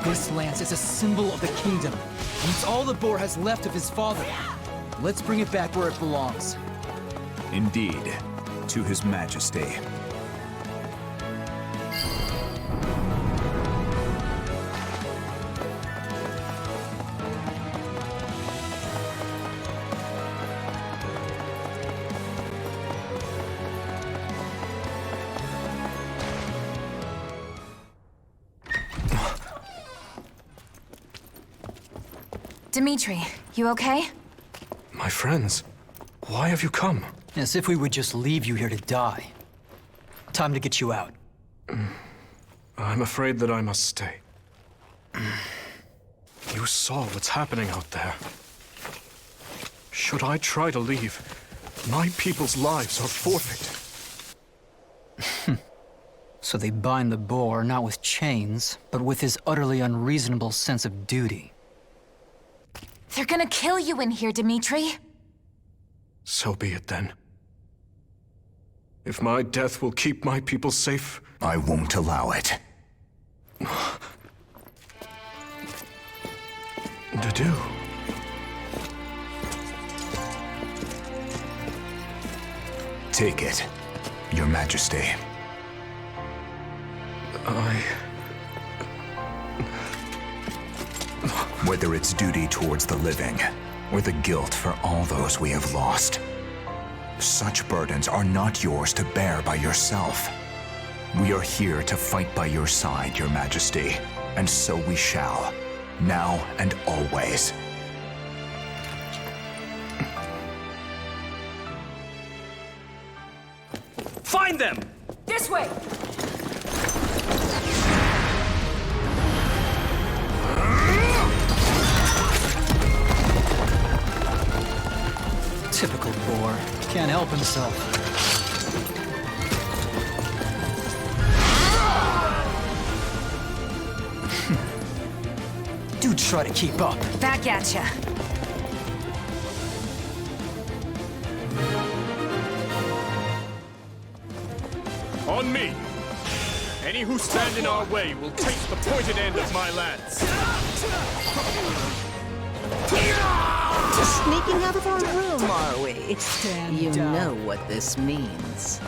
This lance is a symbol of the kingdom, and it's all the boar has left of his father. Let's bring it back where it belongs.
Indeed, to His Majesty.
Dimitri, you okay?
My friends, why have you come?
As if we would just leave you here to die. Time to get you out.
I'm afraid that I must stay. You saw what's happening out there. Should I try to leave, my people's lives are forfeit.
So they bind the boar not with chains, but with his utterly unreasonable sense of duty.
They're gonna kill you in here, Dimitri.
So be it then. If my death will keep my people safe,
I won't allow it.
Dadu.
Take it, Your Majesty. Whether it's duty towards the living, or the guilt for all those we have lost, such burdens are not yours to bear by yourself. We are here to fight by your side, Your Majesty, and so we shall, now and always.
Find them!
This way!
Typical boar. Can't help himself. Do try to keep up.
Back at ya.
On me! Any who stand in our way will taste the pointed end of my lance.
Sneaking out of our room, are we? You know what this means.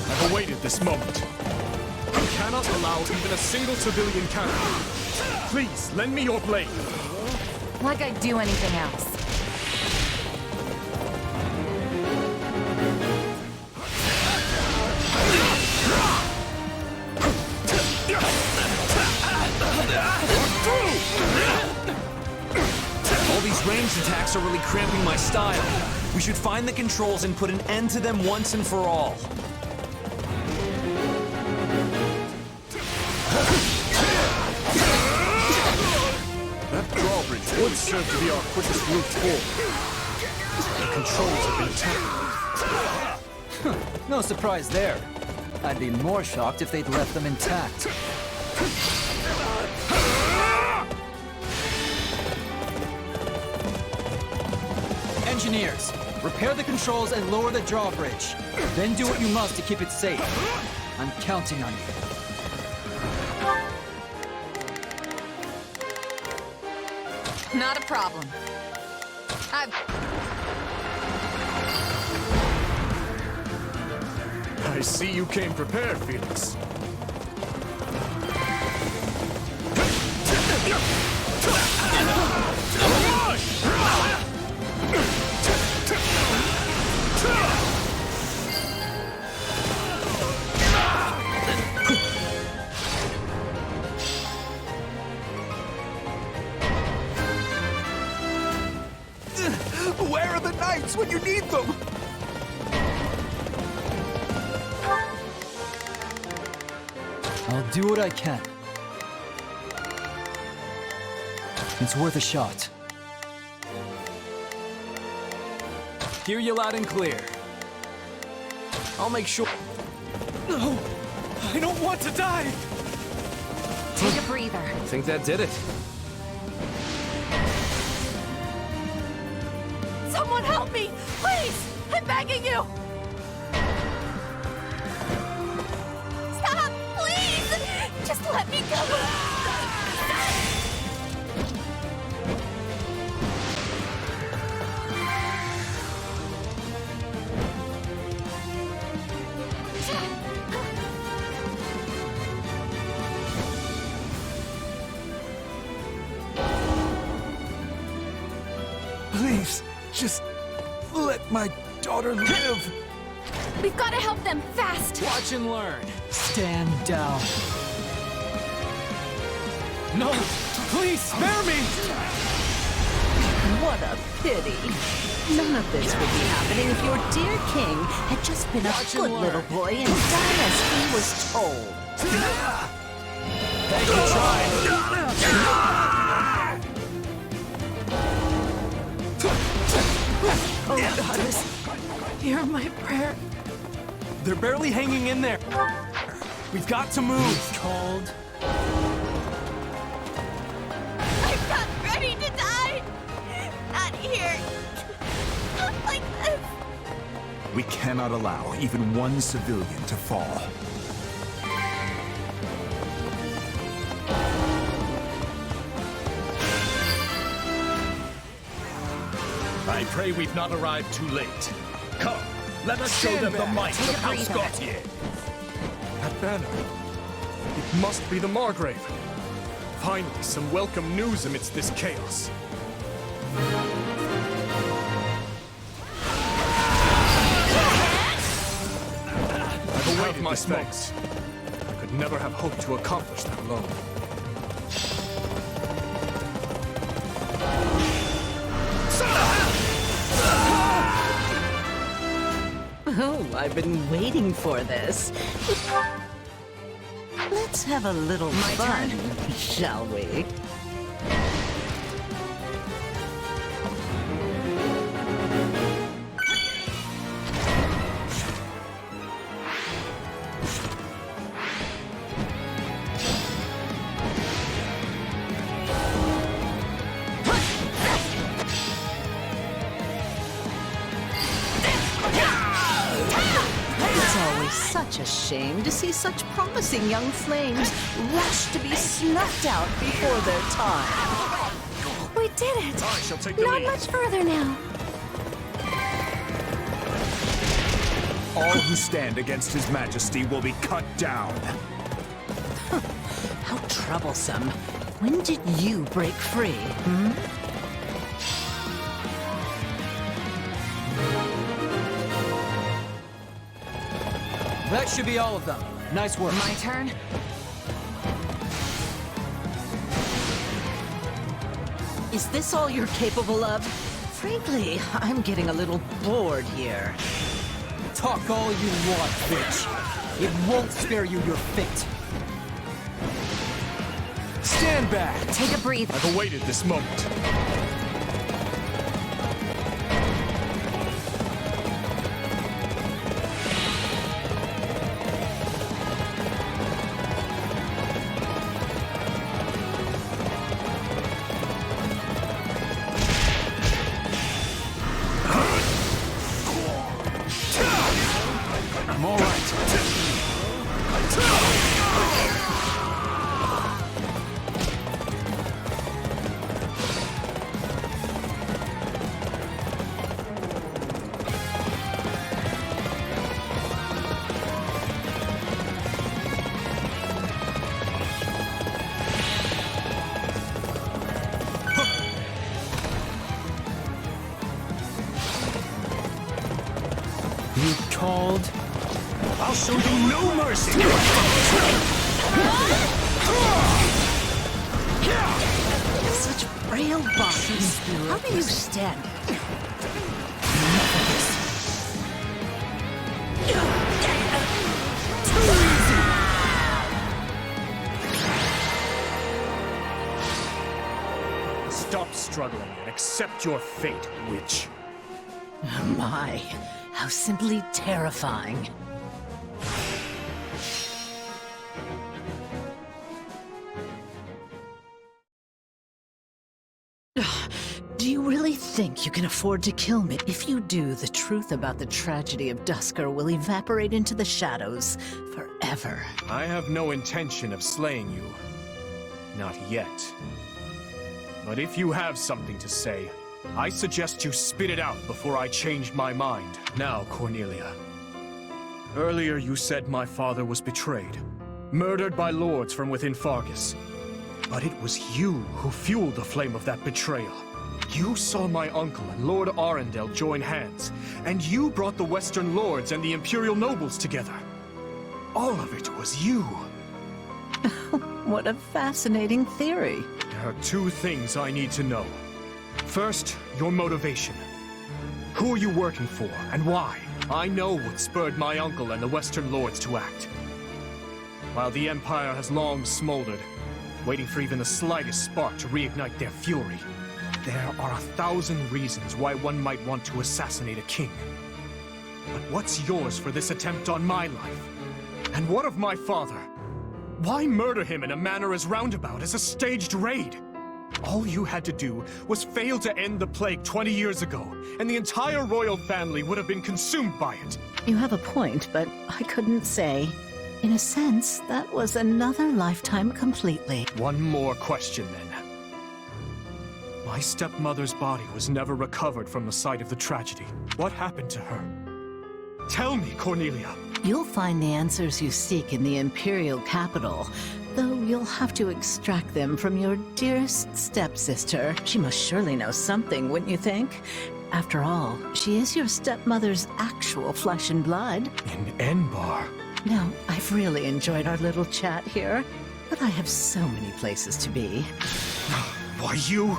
I've awaited this moment. I cannot allow even a single civilian casualty. Please, lend me your blade.
Like I'd do anything else.
All these ranged attacks are really cramping my style. We should find the controls and put an end to them once and for all.
That drawbridge would serve to be our quickest route forward. The controls have been tampered.
No surprise there. I'd be more shocked if they'd left them intact. Engineers, repair the controls and lower the drawbridge. Then do what you must to keep it safe. I'm counting on you.
Not a problem.
I see you came prepared, Felix.
are the knights when you need them?
I'll do what I can. It's worth a shot.
Hear you loud and clear. I'll make sure.
No! I don't want to die!
Take a breather.
I think that did it.
Someone help me! Please! I'm begging you! Stop! Please! Just let me go!
Please, just let my daughter live.
We've got to help them, fast!
Watch and learn.
Stand down.
No! Please, spare me!
What a pity. None of this would be happening if your dear king had just been a good little boy and done as he was told.
Thanks for trying.
Oh, goddess, hear my prayer.
They're barely hanging in there. We've got to move.
Called.
I'm not ready to die! Not here! Not like this!
We cannot allow even one civilian to fall.
I pray we've not arrived too late. Come, let us show them the might of House Gautier.
That banner. It must be the Margrave. Finally, some welcome news amidst this chaos. I've awaited my thanks. I could never have hoped to accomplish that alone.
Oh, I've been waiting for this. Let's have a little fun, shall we? Such a shame to see such promising young flames rush to be snuffed out before their time.
We did it!
I shall take the
Not
lead.
much further now.
All who stand against His Majesty will be cut down.
How troublesome. When did you break free, hmm?
That should be all of them. Nice work.
My turn?
Is this all you're capable of? Frankly, I'm getting a little bored here.
Talk all you want, bitch. It won't spare you your fate.
Stand back.
Take a breather.
I've awaited this moment.
I'm all right.
You called?
I'll show you no mercy!
Such frail bodies. How do you stand it?
Stop struggling and accept your fate, witch.
My, how simply terrifying. Do you really think you can afford to kill me? If you do, the truth about the tragedy of Duscur will evaporate into the shadows forever.
I have no intention of slaying you. Not yet. But if you have something to say, I suggest you spit it out before I change my mind. Now, Cornelia. Earlier you said my father was betrayed, murdered by lords from within Fargus. But it was you who fueled the flame of that betrayal. You saw my uncle and Lord Arundel join hands, and you brought the Western Lords and the Imperial nobles together. All of it was you.
What a fascinating theory.
There are two things I need to know. First, your motivation. Who are you working for, and why? I know what spurred my uncle and the Western Lords to act. While the Empire has long smoldered, waiting for even the slightest spark to reignite their fury, there are 1,000 reasons why one might want to assassinate a king. But what's yours for this attempt on my life? And what of my father? Why murder him in a manner as roundabout as a staged raid? All you had to do was fail to end the plague 20 years ago, and the entire royal family would have been consumed by it.
You have a point, but I couldn't say. In a sense, that was another lifetime completely.
One more question, then. My stepmother's body was never recovered from the site of the tragedy. What happened to her? Tell me, Cornelia.
You'll find the answers you seek in the Imperial capital, though you'll have to extract them from your dearest stepsister. She must surely know something, wouldn't you think? After all, she is your stepmother's actual flesh and blood.
In Enbar.
Now, I've really enjoyed our little chat here, but I have so many places to be.
Why, you...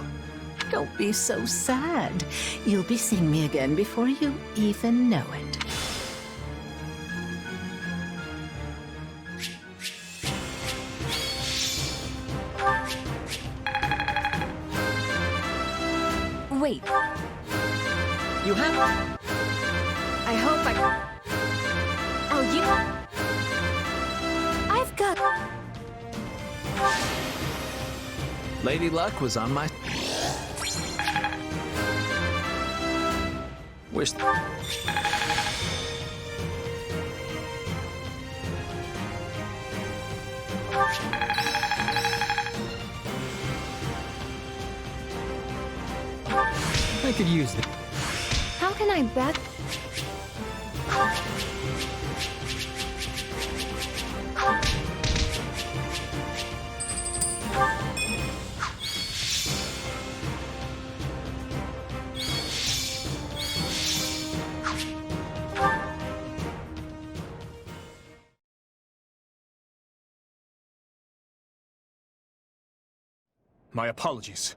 Don't be so sad. You'll be seeing me again before you even know it.
Wait.
You have...
I hope I... Oh, you... I've got...
Lady Luck was on my... Wish...
I could use it.
How can I bet?
My apologies.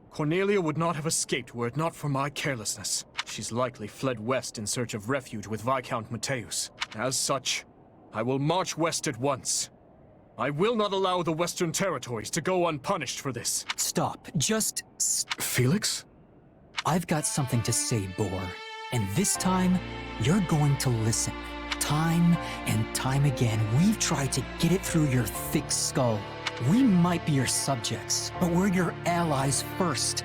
Cornelia would not have escaped were it not for my carelessness. She's likely fled west in search of refuge with Viscount Mateus. As such, I will march west at once. I will not allow the Western territories to go unpunished for this.
Stop. Just...
Felix?
I've got something to say, Boar. And this time, you're going to listen. Time and time again, we've tried to get it through your thick skull. We might be your subjects, but we're your allies first.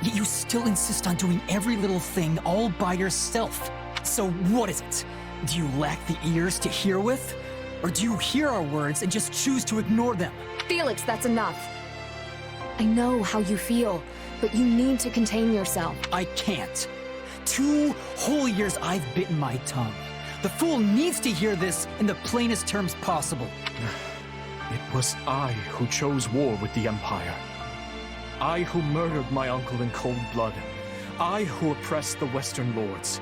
Yet you still insist on doing every little thing all by yourself. So what is it? Do you lack the ears to hear with? Or do you hear our words and just choose to ignore them?
Felix, that's enough. I know how you feel, but you need to contain yourself.
I can't. 2 whole years I've bitten my tongue. The fool needs to hear this in the plainest terms possible.
It was I who chose war with the Empire. I who murdered my uncle in cold blood. I who oppressed the Western Lords.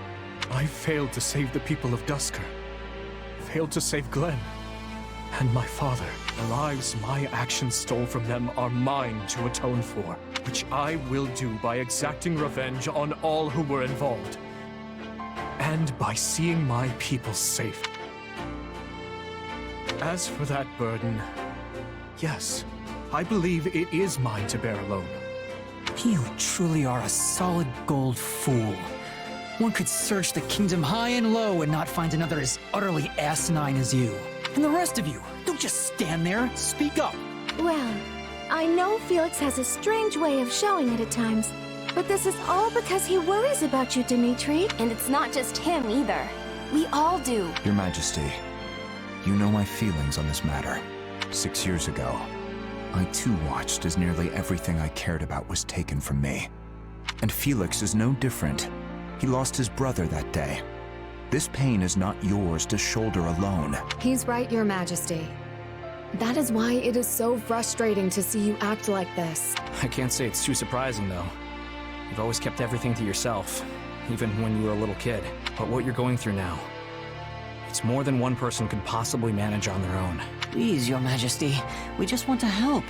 I failed to save the people of Duscur. Failed to save Glenn. And my father. The lives my actions stole from them are mine to atone for, which I will do by exacting revenge on all who were involved. And by seeing my people safe. As for that burden, yes, I believe it is mine to bear alone.
You truly are a solid gold fool. One could search the kingdom high and low and not find another as utterly asinine as you. And the rest of you, don't just stand there, speak up.
Well, I know Felix has a strange way of showing it at times, but this is all because he worries about you, Dimitri. And it's not just him either. We all do.
Your Majesty, you know my feelings on this matter. 6 years ago, I too watched as nearly everything I cared about was taken from me. And Felix is no different. He lost his brother that day. This pain is not yours to shoulder alone.
He's right, Your Majesty. That is why it is so frustrating to see you act like this.
I can't say it's too surprising, though. You've always kept everything to yourself, even when you were a little kid. But what you're going through now, it's more than one person could possibly manage on their own.
Please, Your Majesty, we just want to help.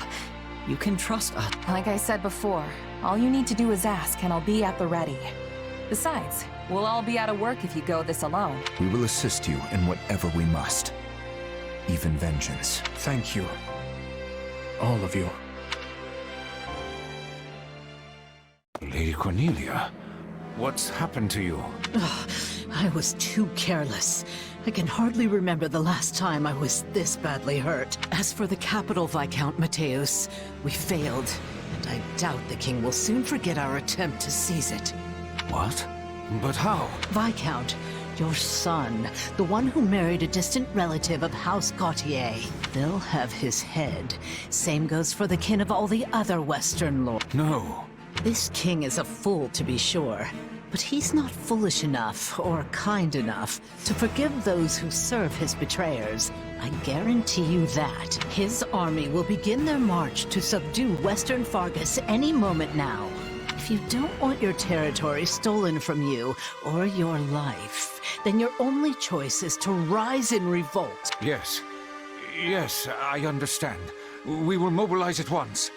You can trust us.
Like I said before, all you need to do is ask and I'll be at the ready. Besides, we'll all be out of work if you go this alone.
We will assist you in whatever we must. Even vengeance.
Thank you. All of you.
Lady Cornelia, what's happened to you?
I was too careless. I can hardly remember the last time I was this badly hurt. As for the capital, Viscount Mateus, we failed, and I doubt the king will soon forget our attempt to seize it.
What? But how?
Viscount, your son, the one who married a distant relative of House Gautier. They'll have his head. Same goes for the kin of all the other Western lords.
No.
This king is a fool, to be sure. But he's not foolish enough, or kind enough, to forgive those who serve his betrayers. I guarantee you that. His army will begin their march to subdue Western Fargus any moment now. If you don't want your territory stolen from you, or your life, then your only choice is to rise in revolt.
Yes. Yes, I understand. We will mobilize at once.